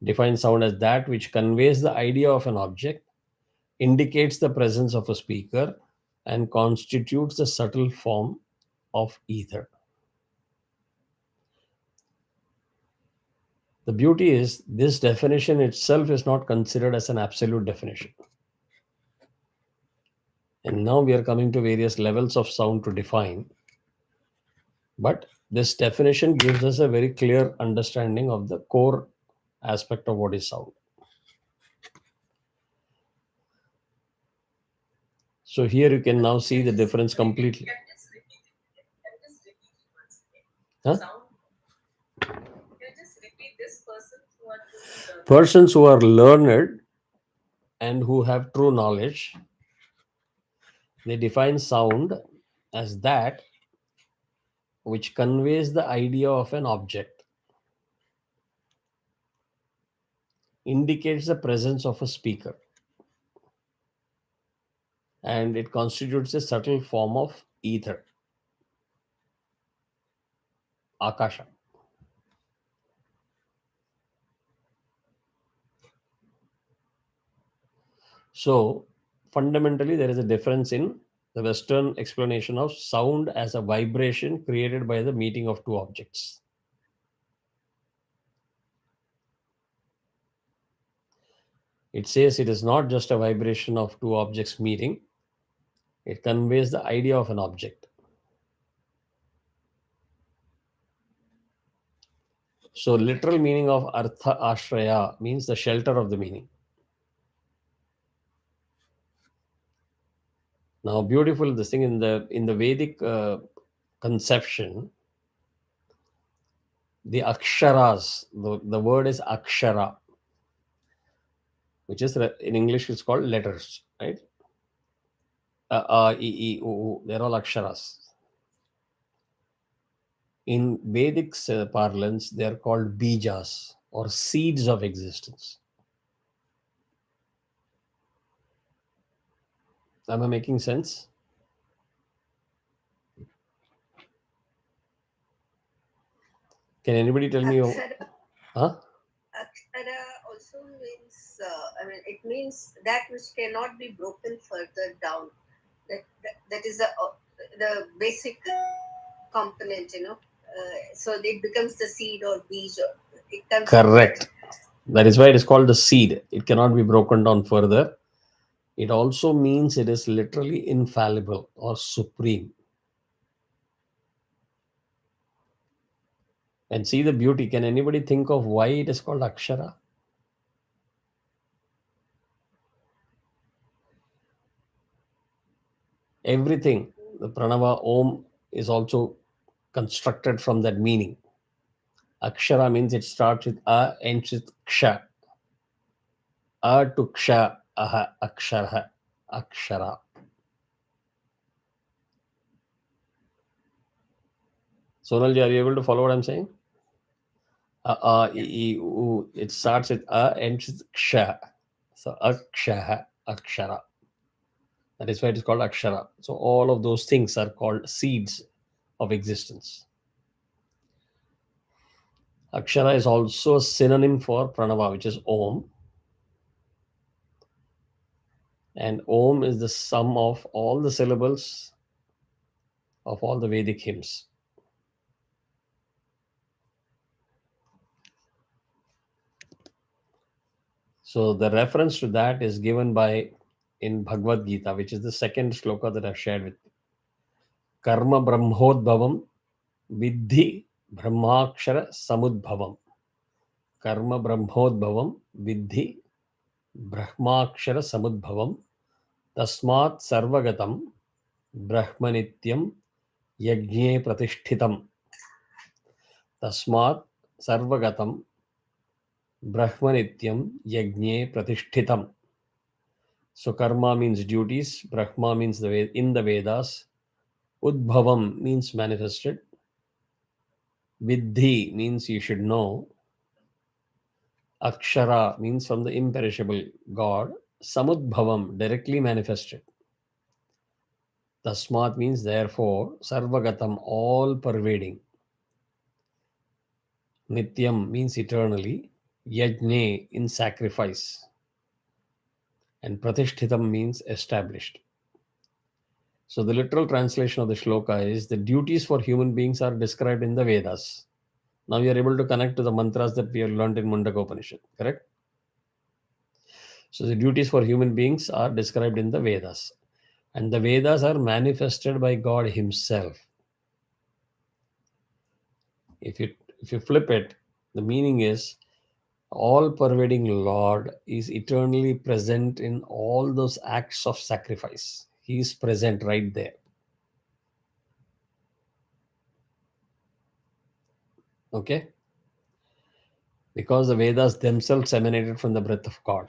define sound as that which conveys the idea of an object, indicates the presence of a speaker, and constitutes the subtle form of ether. The beauty is, this definition itself is not considered as an absolute definition. And now we are coming to various levels of sound to define. But this definition gives us a very clear understanding of the core aspect of what is sound. So here you can now see the difference completely. Huh? Persons who are learned and who have true knowledge, they define sound as that which conveys the idea of an object, indicates the presence of a speaker, and it constitutes a subtle form of ether, akasha. So fundamentally, there is a difference in the Western explanation of sound as a vibration created by the meeting of two objects. It says it is not just a vibration of two objects meeting, it conveys the idea of an object. So literal meaning of artha ashraya means the shelter of the meaning. Now, beautiful this thing in the Vedic conception, the aksharas, the word is akshara, which is in English it's called letters, right? E, they're all aksharas. In Vedic parlance, they are called bijas or seeds of existence. Am I making sense? Can anybody tell me? Huh? Akshara also means, it means that which cannot be broken further down. That is the basic component, so it becomes the seed or beej. Correct. That is why it is called the seed. It cannot be broken down further. It also means it is literally infallible or supreme. And see the beauty. Can anybody think of why it is called Akshara? Everything, the Pranava Om is also constructed from that meaning. Akshara means it starts with A, ends with Ksha. A to Ksha, Aha, Akshara, Akshara. Sonalji, are you able to follow what I'm saying? It starts with A, ends with Ksha. So Aksha, Akshara. That is why it is called Akshara. So all of those things are called seeds of existence. Akshara is also a synonym for Pranava, which is Om. And Om is the sum of all the syllables of all the Vedic hymns. So the reference to that is given by in Bhagavad Gita, which is the second shloka that I've shared with you. Karma Brahmodbhavam Vidhi Brahmakshara Samudbhavam. Karma Brahmodbhavam Vidhi Brahmakshara Samudbhavam Tasmat Sarvagatam Brahmanityam Yajne Pratishthitam. Tasmat Sarvagatam Brahmanityam yajne pratishthitam. So karma means duties, Brahma means in the Vedas, Udbhavam means manifested, Vidhi means you should know, Akshara means from the imperishable God, Samudbhavam directly manifested. Tasmat means therefore, Sarvagatam all pervading. Nityam means eternally, Yajne in sacrifice, and Pratishthitam means established. So the literal translation of the shloka is the duties for human beings are described in the Vedas. Now we are able to connect to the mantras that we have learned in Mundaka Upanishat, correct? So the duties for human beings are described in the Vedas. And the Vedas are manifested by God Himself. If you flip it, the meaning is all pervading Lord is eternally present in all those acts of sacrifice. He is present right there. Okay? Because the Vedas themselves emanated from the breath of God.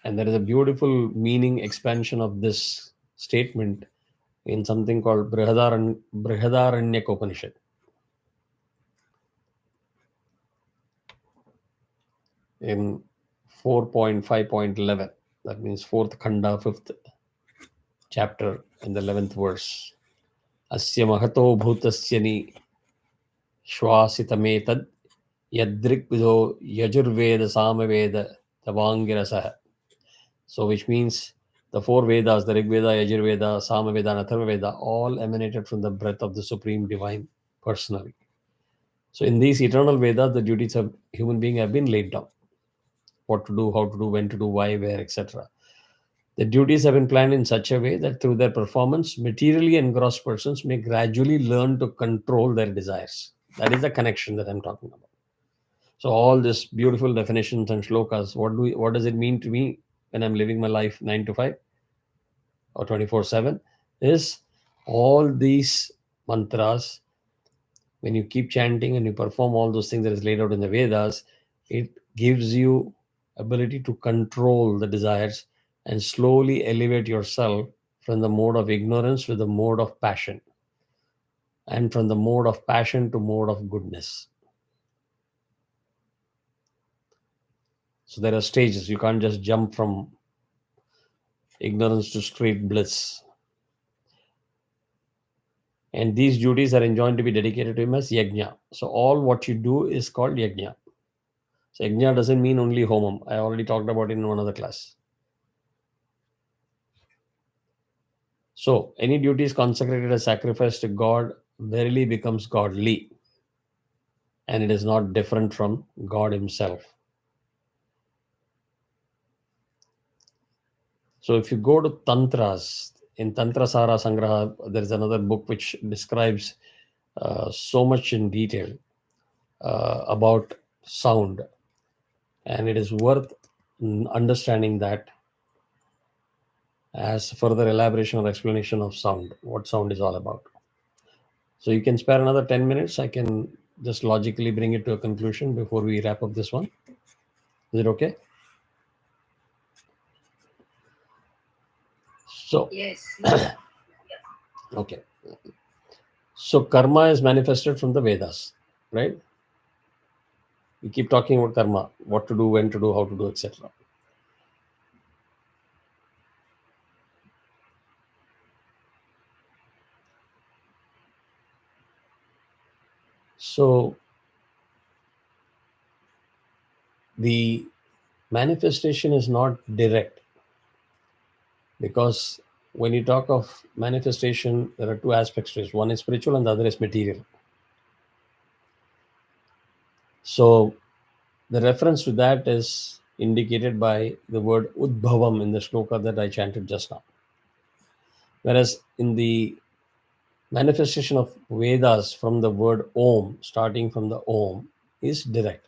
And there is a beautiful meaning expansion of this statement in something called Brihadaranyaka Upanishad. In 4.5.11, that means 4th Khanda, 5th chapter, in the 11th verse. Asya mahato bhutasya ni shwasitametad yadrikvido yajurveda samaveda tavangirasaha. So which means the four Vedas, the Rig Veda, Yajur Veda, Sama Veda, and Atharva Veda, all emanated from the breath of the Supreme Divine personally. So in these eternal Vedas, the duties of human being have been laid down. What to do, how to do, when to do, why, where, etc. The duties have been planned in such a way that through their performance, materially engrossed persons may gradually learn to control their desires. That is the connection that I'm talking about. So all this beautiful definitions and shlokas, what does it mean to me when I'm living my life 9 to 5 or 24/7? Is all these mantras, when you keep chanting and you perform all those things that is laid out in the Vedas, it gives you ability to control the desires and slowly elevate yourself from the mode of ignorance to the mode of passion, and from the mode of passion to mode of goodness. So there are stages. You can't just jump from ignorance to straight bliss. And these duties are enjoined to be dedicated to him as yajna. So all what you do is called yajna. So yajna doesn't mean only homam. I already talked about it in one other class. So any duties consecrated as sacrifice to God verily becomes godly, and it is not different from God Himself. So if you go to Tantras, in Tantra Sara Sangraha, there is another book which describes so much in detail about sound, and it is worth understanding that as further elaboration or explanation of sound, what sound is all about. So you can spare another 10 minutes. I can just logically bring it to a conclusion before we wrap up this one. Is it okay? So, Yes. okay. So karma is manifested from the Vedas, right? We keep talking about karma, what to do, when to do, how to do, etc. So the manifestation is not direct, because when you talk of manifestation, there are two aspects to it. One is spiritual and the other is material. So the reference to that is indicated by the word udbhavam in the shloka that I chanted just now. Whereas in the manifestation of Vedas from the word Om, starting from the Om, is direct.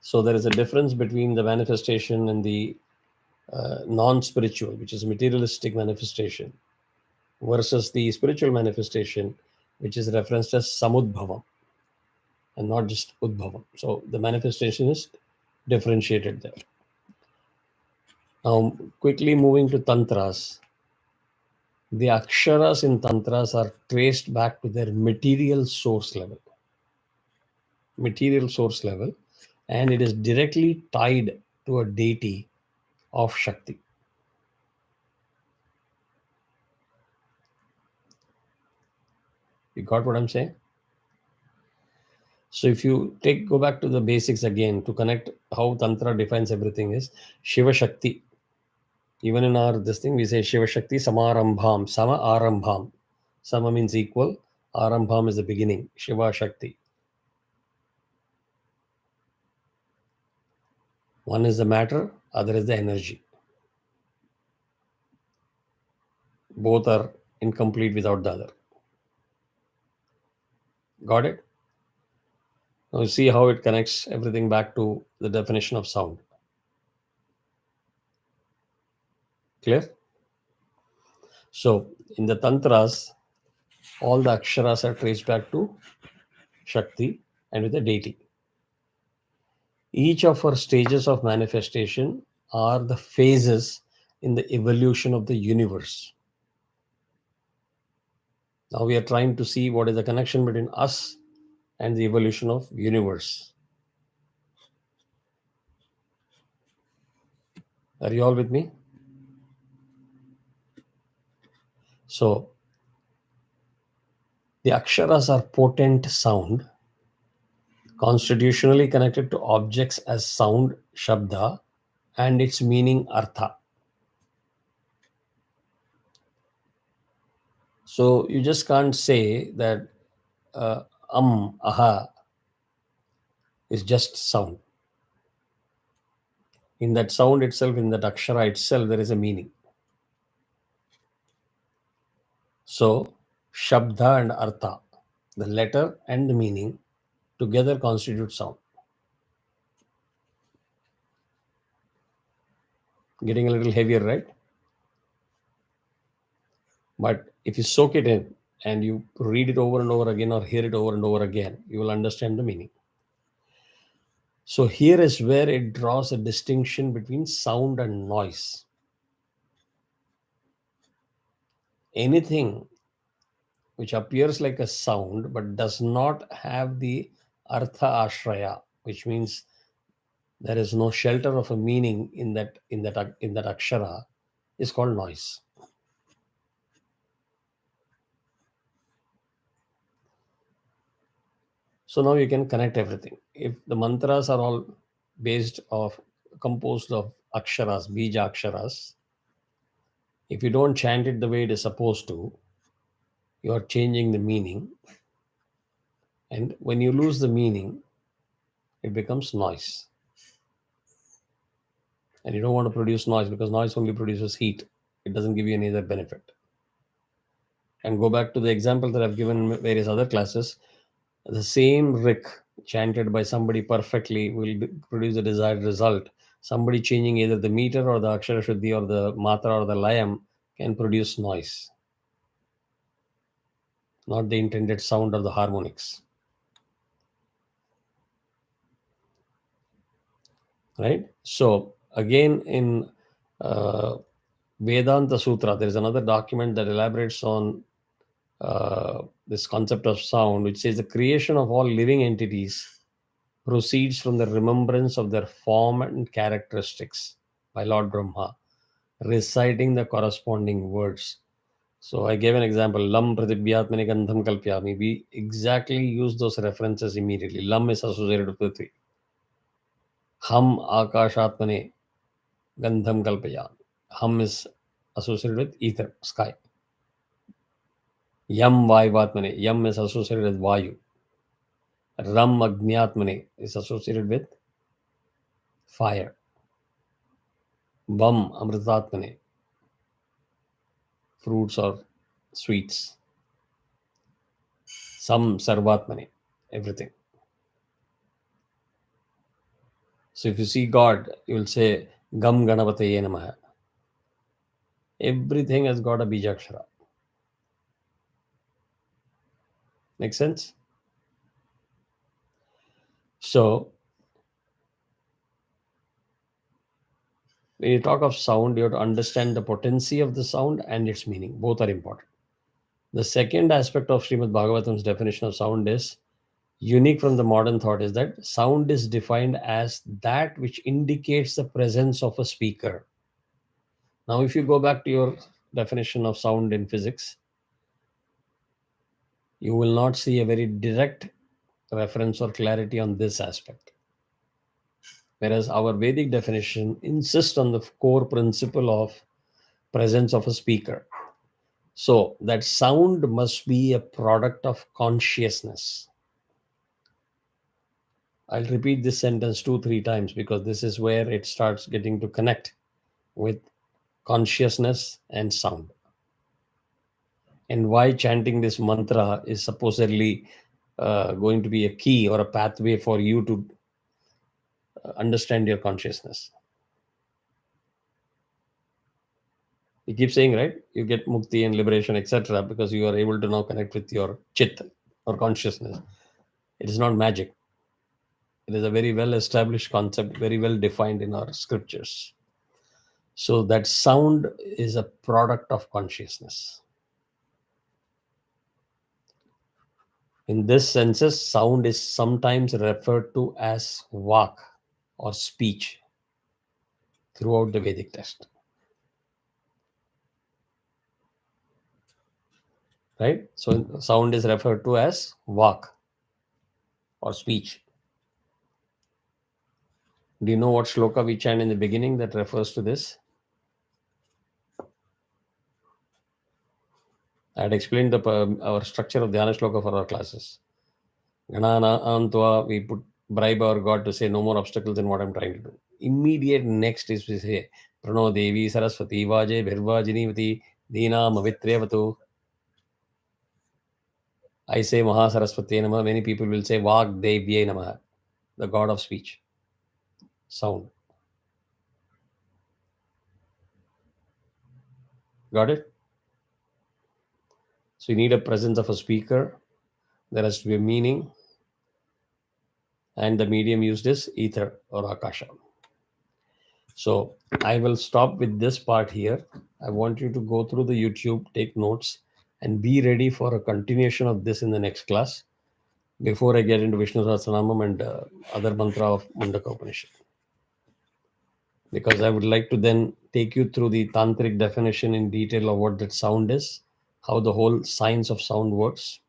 So there is a difference between the manifestation and the non-spiritual, which is materialistic manifestation, versus the spiritual manifestation, which is referenced as samudbhavam. and not just Udbhavam. So the manifestation is differentiated there. Now, quickly moving to Tantras. The Aksharas in Tantras are traced back to their material source level. And it is directly tied to a deity of Shakti. You got what I'm saying? So if you go back to the basics again to connect how Tantra defines everything is Shiva Shakti. Even in our this thing we say Shiva Shakti Samarambham, Sama Arambham. Sama means equal, Arambham is the beginning, Shiva Shakti. One is the matter, other is the energy. Both are incomplete without the other. Got it? Now you see how it connects everything back to the definition of sound. Clear? So in the Tantras, all the Aksharas are traced back to Shakti and with a deity. Each of her stages of manifestation are the phases in the evolution of the universe. Now we are trying to see what is the connection between us and the evolution of universe. Are you all with me? So the Aksharas are potent sound, constitutionally connected to objects as sound, Shabda, and its meaning, Artha. So you just can't say that aha is just sound. In that sound itself, in that Akshara itself, there is a meaning. So Shabda and Artha, the letter and the meaning together constitute sound. Getting a little heavier, right? But if you soak it in and you read it over and over again or hear it over and over again, you will understand the meaning. So here is where it draws a distinction between sound and noise. Anything which appears like a sound but does not have the artha ashraya, which means there is no shelter of a meaning in that akshara, is called noise. So now you can connect everything. If the mantras are all composed of aksharas, bija aksharas, if you don't chant it the way it is supposed to, you are changing the meaning. And when you lose the meaning, it becomes noise. And you don't want to produce noise because noise only produces heat. It doesn't give you any other benefit. And go back to the example that I've given in various other classes. The same rik chanted by somebody perfectly will produce the desired result. Somebody changing either the meter or the akshara shuddhi or the matra or the layam can produce noise, not the intended sound or the harmonics. Right? So again, in Vedanta Sutra, there is another document that elaborates on this concept of sound, which says the creation of all living entities proceeds from the remembrance of their form and characteristics by Lord Brahma, reciting the corresponding words. So I gave an example, Lam Pratibhyatmani Gandham Kalpyami. We exactly use those references immediately. Lam is associated with Prithvi. Ham Akashatmane Gandham Kalpayami. Hum is associated with ether, sky. Yam Vaivatmane. Yam is associated with Vayu. Ram Agnyatmane is associated with fire. Vam Amritatmane, fruits or sweets. Sam Sarvatmane, everything. So if you see God, you will say Gam Ganapataye Namaha. Everything has got a Bijakshara. Make sense? So when you talk of sound, you have to understand the potency of the sound and its meaning. Both are important. The second aspect of Srimad Bhagavatam's definition of sound is unique from the modern thought, is that sound is defined as that which indicates the presence of a speaker. Now, if you go back to your definition of sound in physics, you will not see a very direct reference or clarity on this aspect. Whereas our Vedic definition insists on the core principle of presence of a speaker. So that sound must be a product of consciousness. I'll repeat this sentence 2-3 times because this is where it starts getting to connect with consciousness and sound. And why chanting this mantra is supposedly going to be a key or a pathway for you to understand your consciousness. You keep saying, right? You get mukti and liberation, etc., because you are able to now connect with your chit or consciousness. It is not magic. It is a very well established concept, very well defined in our scriptures. So that sound is a product of consciousness. In this senses, sound is sometimes referred to as vak or speech throughout the Vedic text. Right? So sound is referred to as vak or speech. Do you know what shloka we chant in the beginning that refers to this? I had explained our structure of Dhyana shloka for our classes. Ganana Antwa, we put bribe our God to say no more obstacles in what I'm trying to do. Immediate next is we say Prano Devi Saraswati Vaje Virvajinivati Dina Mavitrevatu. I say Maha Saraswati Nama. Many people will say Vag Devye Namaha, the god of speech, sound. Got it? So you need a presence of a speaker. There has to be a meaning, and the medium used is ether or akasha. So I will stop with this part here. I want you to go through the YouTube, take notes, and be ready for a continuation of this in the next class before I get into Vishnu Sahasranamam and other mantra of Mundaka Upanishat. Because I would like to then take you through the tantric definition in detail of what that sound is, how the whole science of sound works,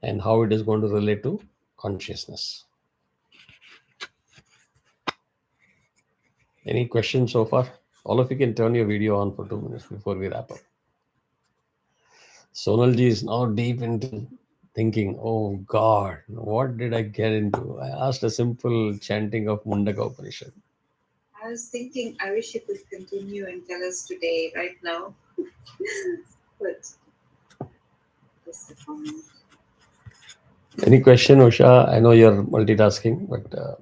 and how it is going to relate to consciousness. Any questions so far? All of you can turn your video on for 2 minutes before we wrap up. Sonalji is now deep into thinking, oh God, what did I get into? I asked a simple chanting of Mundaka Upanishad. I was thinking, I wish you could continue and tell us today, right now. But just a comment. Any question, Usha? I know you're multitasking, but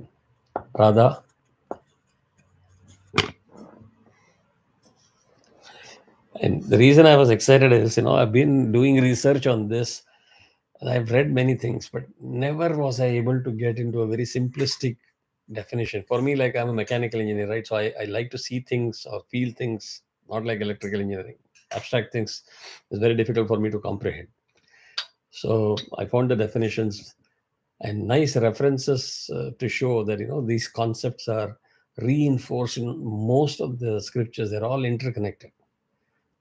Radha? And the reason I was excited is, I've been doing research on this and I've read many things, but never was I able to get into a very simplistic definition. For me, like I'm a mechanical engineer, right? So I like to see things or feel things, not like electrical engineering. Abstract things is very difficult for me to comprehend. So I found the definitions and nice references to show that, these concepts are reinforced in most of the scriptures. They're all interconnected.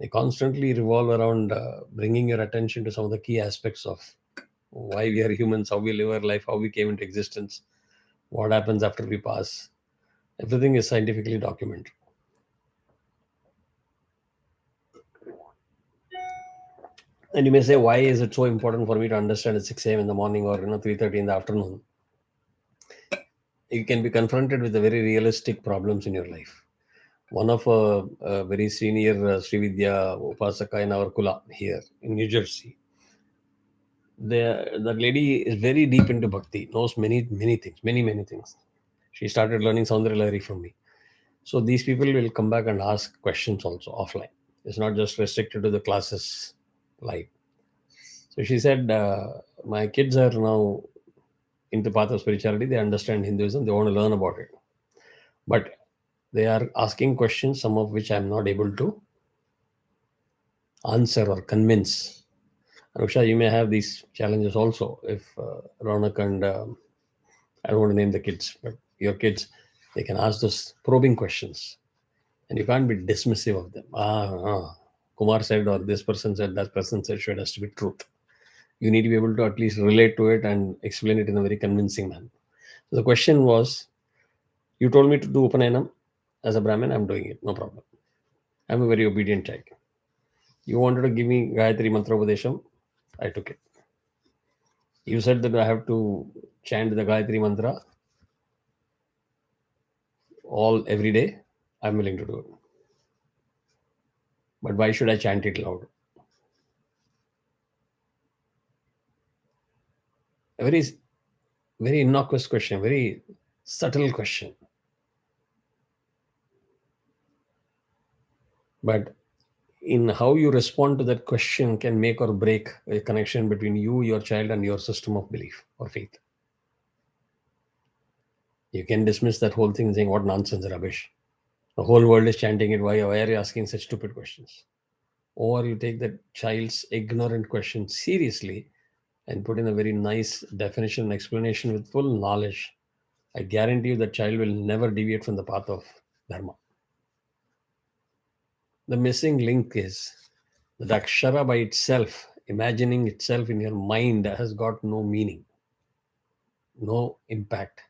They constantly revolve around bringing your attention to some of the key aspects of why we are humans, how we live our life, how we came into existence, what happens after we pass. Everything is scientifically documented. And you may say, why is it so important for me to understand at 6 a.m. in the morning or 3:30 in the afternoon? You can be confronted with the very realistic problems in your life. One of a very senior Srividya Upasaka in our Kula here in New Jersey, the lady is very deep into bhakti, knows many things, many things. She started learning Soundra Lahari from me. So these people will come back and ask questions also offline. It's not just restricted to the classes live. So she said, my kids are now into path of spirituality, they understand Hinduism, they want to learn about it. But they are asking questions, some of which I'm not able to answer or convince. Anusha, you may have these challenges also. If Ronak and I don't want to name the kids, but your kids, they can ask those probing questions, and you can't be dismissive of them. Kumar said, or this person said, that person said, sure, it has to be truth. You need to be able to at least relate to it and explain it in a very convincing manner. So the question was, you told me to do Upanayanam as a Brahmin, I'm doing it, no problem. I'm a very obedient child. You wanted to give me Gayatri Mantra Upadesham, I took it. You said that I have to chant the Gayatri Mantra every day, I'm willing to do it. But why should I chant it loud? A very, very innocuous question, very subtle question. But in how you respond to that question can make or break a connection between you, your child, and your system of belief or faith. You can dismiss that whole thing saying, what nonsense, rubbish. The whole world is chanting it. Why are you asking such stupid questions? Or you take that child's ignorant question seriously and put in a very nice definition and explanation with full knowledge. I guarantee you that child will never deviate from the path of Dharma. The missing link is that Akshara by itself, imagining itself in your mind, has got no meaning, no impact.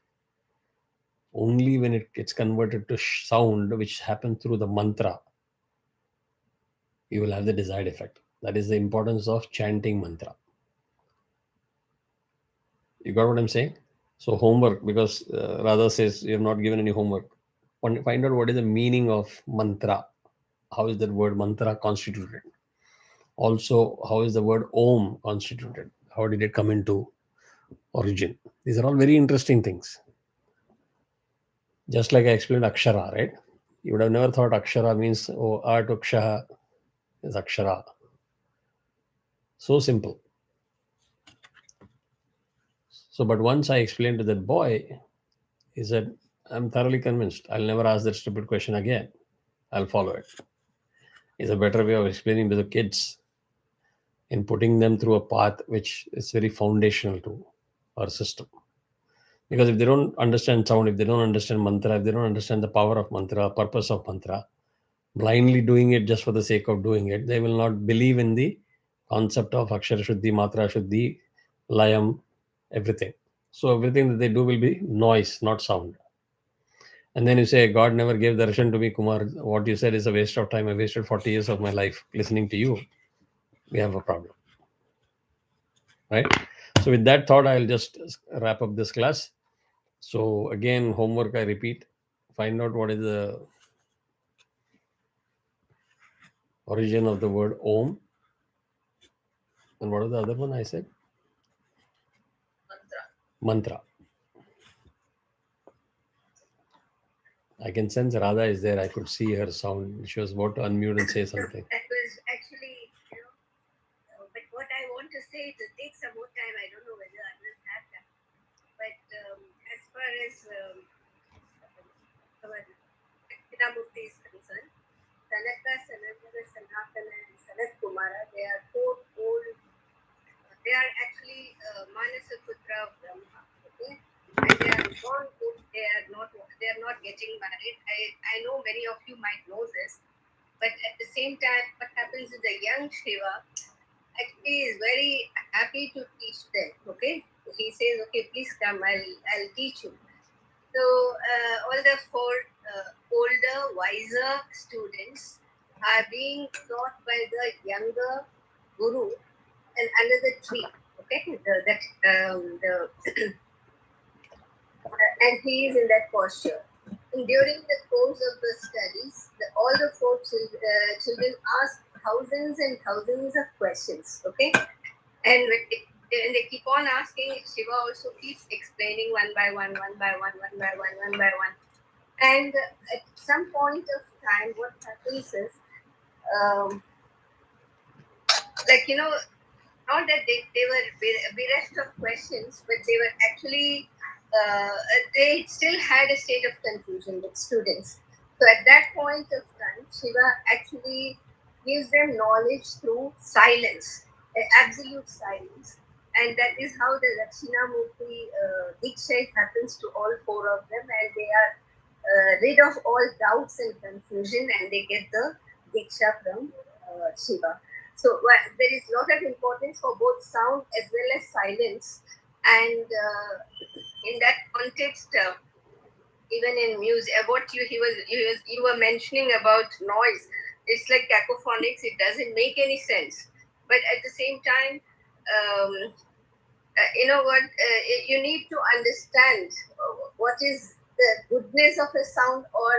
Only when it gets converted to sound, which happens through the mantra, you will have the desired effect. That is the importance of chanting mantra. You got what I'm saying? So homework, because Radha says you have not given any homework. Find out what is the meaning of mantra. How is that word mantra constituted? Also, how is the word Om constituted? How did it come into origin? These are all very interesting things. Just like I explained Akshara, right? You would have never thought Akshara means, oh, A to Ksha is Akshara. So simple. So, but once I explained to that boy, he said, I'm thoroughly convinced. I'll never ask that stupid question again. I'll follow it. It's a better way of explaining to the kids and putting them through a path which is very foundational to our system. Because if they don't understand sound, if they don't understand mantra, if they don't understand the power of mantra, purpose of mantra, blindly doing it just for the sake of doing it, they will not believe in the concept of Akshara Shuddhi, Matra Shuddhi, Layam, everything. So everything that they do will be noise, not sound. And then you say, God never gave darshan to me, Kumar. What you said is a waste of time. I wasted 40 years of my life listening to you. We have a problem. Right? So with that thought, I'll just wrap up this class. So again, homework, I repeat, find out what is the origin of the word Om. And what is the other one I said? Mantra. I can sense Radha is there. I could see her sound. She was about to unmute and say something. That was actually, but what I want to say, to take some more time, I don't know whether I will have that. But as far as our Pitamurti is concerned, Sanaka, Sanatana, Sanatana, and Sanat Kumara, they are four old, they are actually Manasa Putra of Brahma. Okay? And they are born good, they are not getting married. I know many of you might know this, but at the same time, what happens is the young Shiva actually is very happy to teach them. Okay, he says, okay, please come, I'll teach you. So all the four older, wiser students are being taught by the younger guru and under the tree. Okay, and he is in that posture. And during the course of the studies, all the four children ask thousands and thousands of questions. Okay, and when they keep on asking, Shiva also keeps explaining one by one, one by one, one by one, one by one. And at some point of time, what happens is, like, not that they were bereft of questions, but they were actually, uh, they still had a state of confusion with students. So at that point of time, Shiva actually gives them knowledge through silence, absolute silence. And that is how the Dakshinamurti Diksha happens to all four of them, and they are rid of all doubts and confusion, and they get the Diksha from Shiva. So there is a lot of importance for both sound as well as silence, and in that context, even in music, what you were mentioning about noise, it's like cacophonics. It doesn't make any sense, but at the same time, you know what? You need to understand what is the goodness of a sound or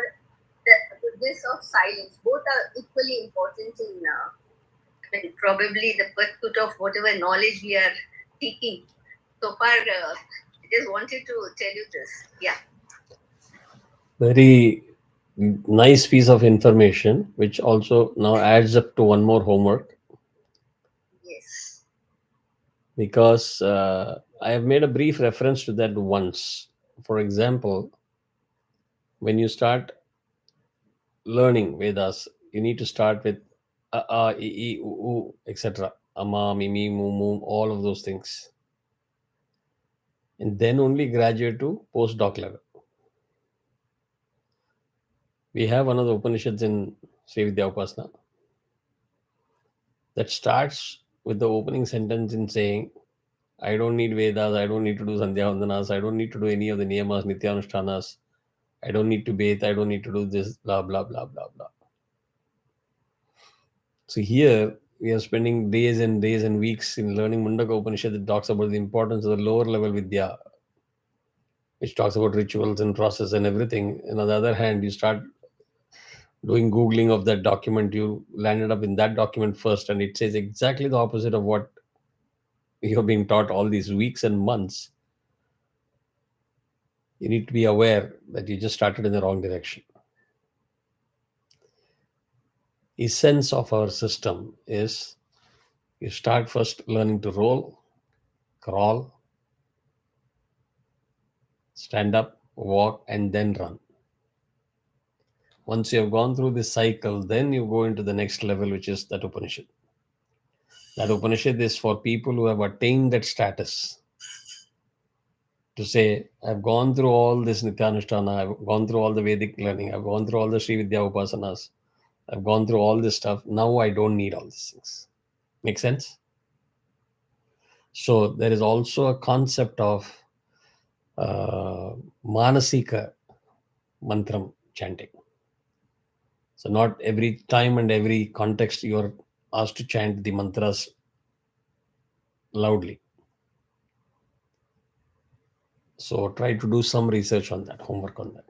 the goodness of silence. Both are equally important in. And probably the pursuit of whatever knowledge we are seeking. So far, I just wanted to tell you this. Yeah. Very nice piece of information, which also now adds up to one more homework, Yes. because I have made a brief reference to that once. For example, when you start learning Vedas, you need to start with I, etc. Ama, mimi, mumu, all of those things, and then only graduate to postdoc level. We have one of the Upanishads in Sri Vidya Upasana that starts with the opening sentence in saying, I don't need Vedas, I don't need to do Sandhya Vandanas, I don't need to do any of the Niyamas, Nityanushtanas, I don't need to bathe, I don't need to do this, blah, blah, blah, blah, blah. So here we are spending days and days and weeks in learning Mundaka Upanishad that talks about the importance of the lower level Vidya, which talks about rituals and process and everything. And on the other hand, you start doing Googling of that document, you landed up in that document first, and it says exactly the opposite of what you're being taught all these weeks and months. You need to be aware that you just started in the wrong direction. Essence of our system is you start first learning to roll, crawl, stand up, walk, and then run. Once you have gone through this cycle, then you go into the next level, which is that Upanishad. That Upanishad is for people who have attained that status, to say, I've gone through all this Nityanushtana, I've gone through all the Vedic learning, I've gone through all the Sri Vidya Upasanas, I've gone through all this stuff. Now I don't need all these things. Make sense? So there is also a concept of Manasika mantram chanting. So not every time and every context you are asked to chant the mantras loudly. So try to do some research on that, homework on that.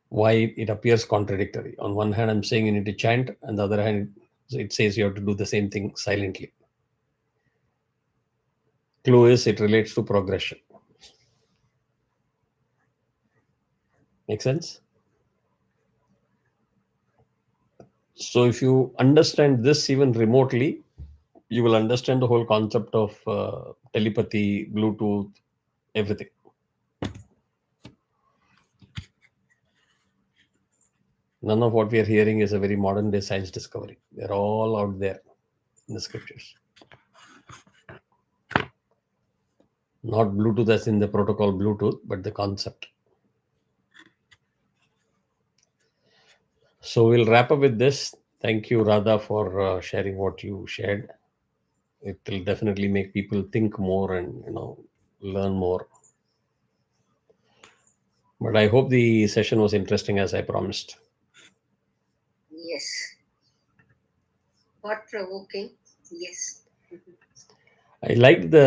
Why it appears contradictory. On one hand, I'm saying you need to chant, and the other hand, it says you have to do the same thing silently. Clue is it relates to progression. Make sense? So if you understand this even remotely, you will understand the whole concept of telepathy, Bluetooth, everything. None of what we are hearing is a very modern day science discovery. They're all out there in the scriptures. Not Bluetooth as in the protocol Bluetooth, but the concept. So we'll wrap up with this. Thank you, Radha, for sharing what you shared. It will definitely make people think more and learn more. But I hope the session was interesting as I promised. Yes. Thought provoking. Yes. I liked the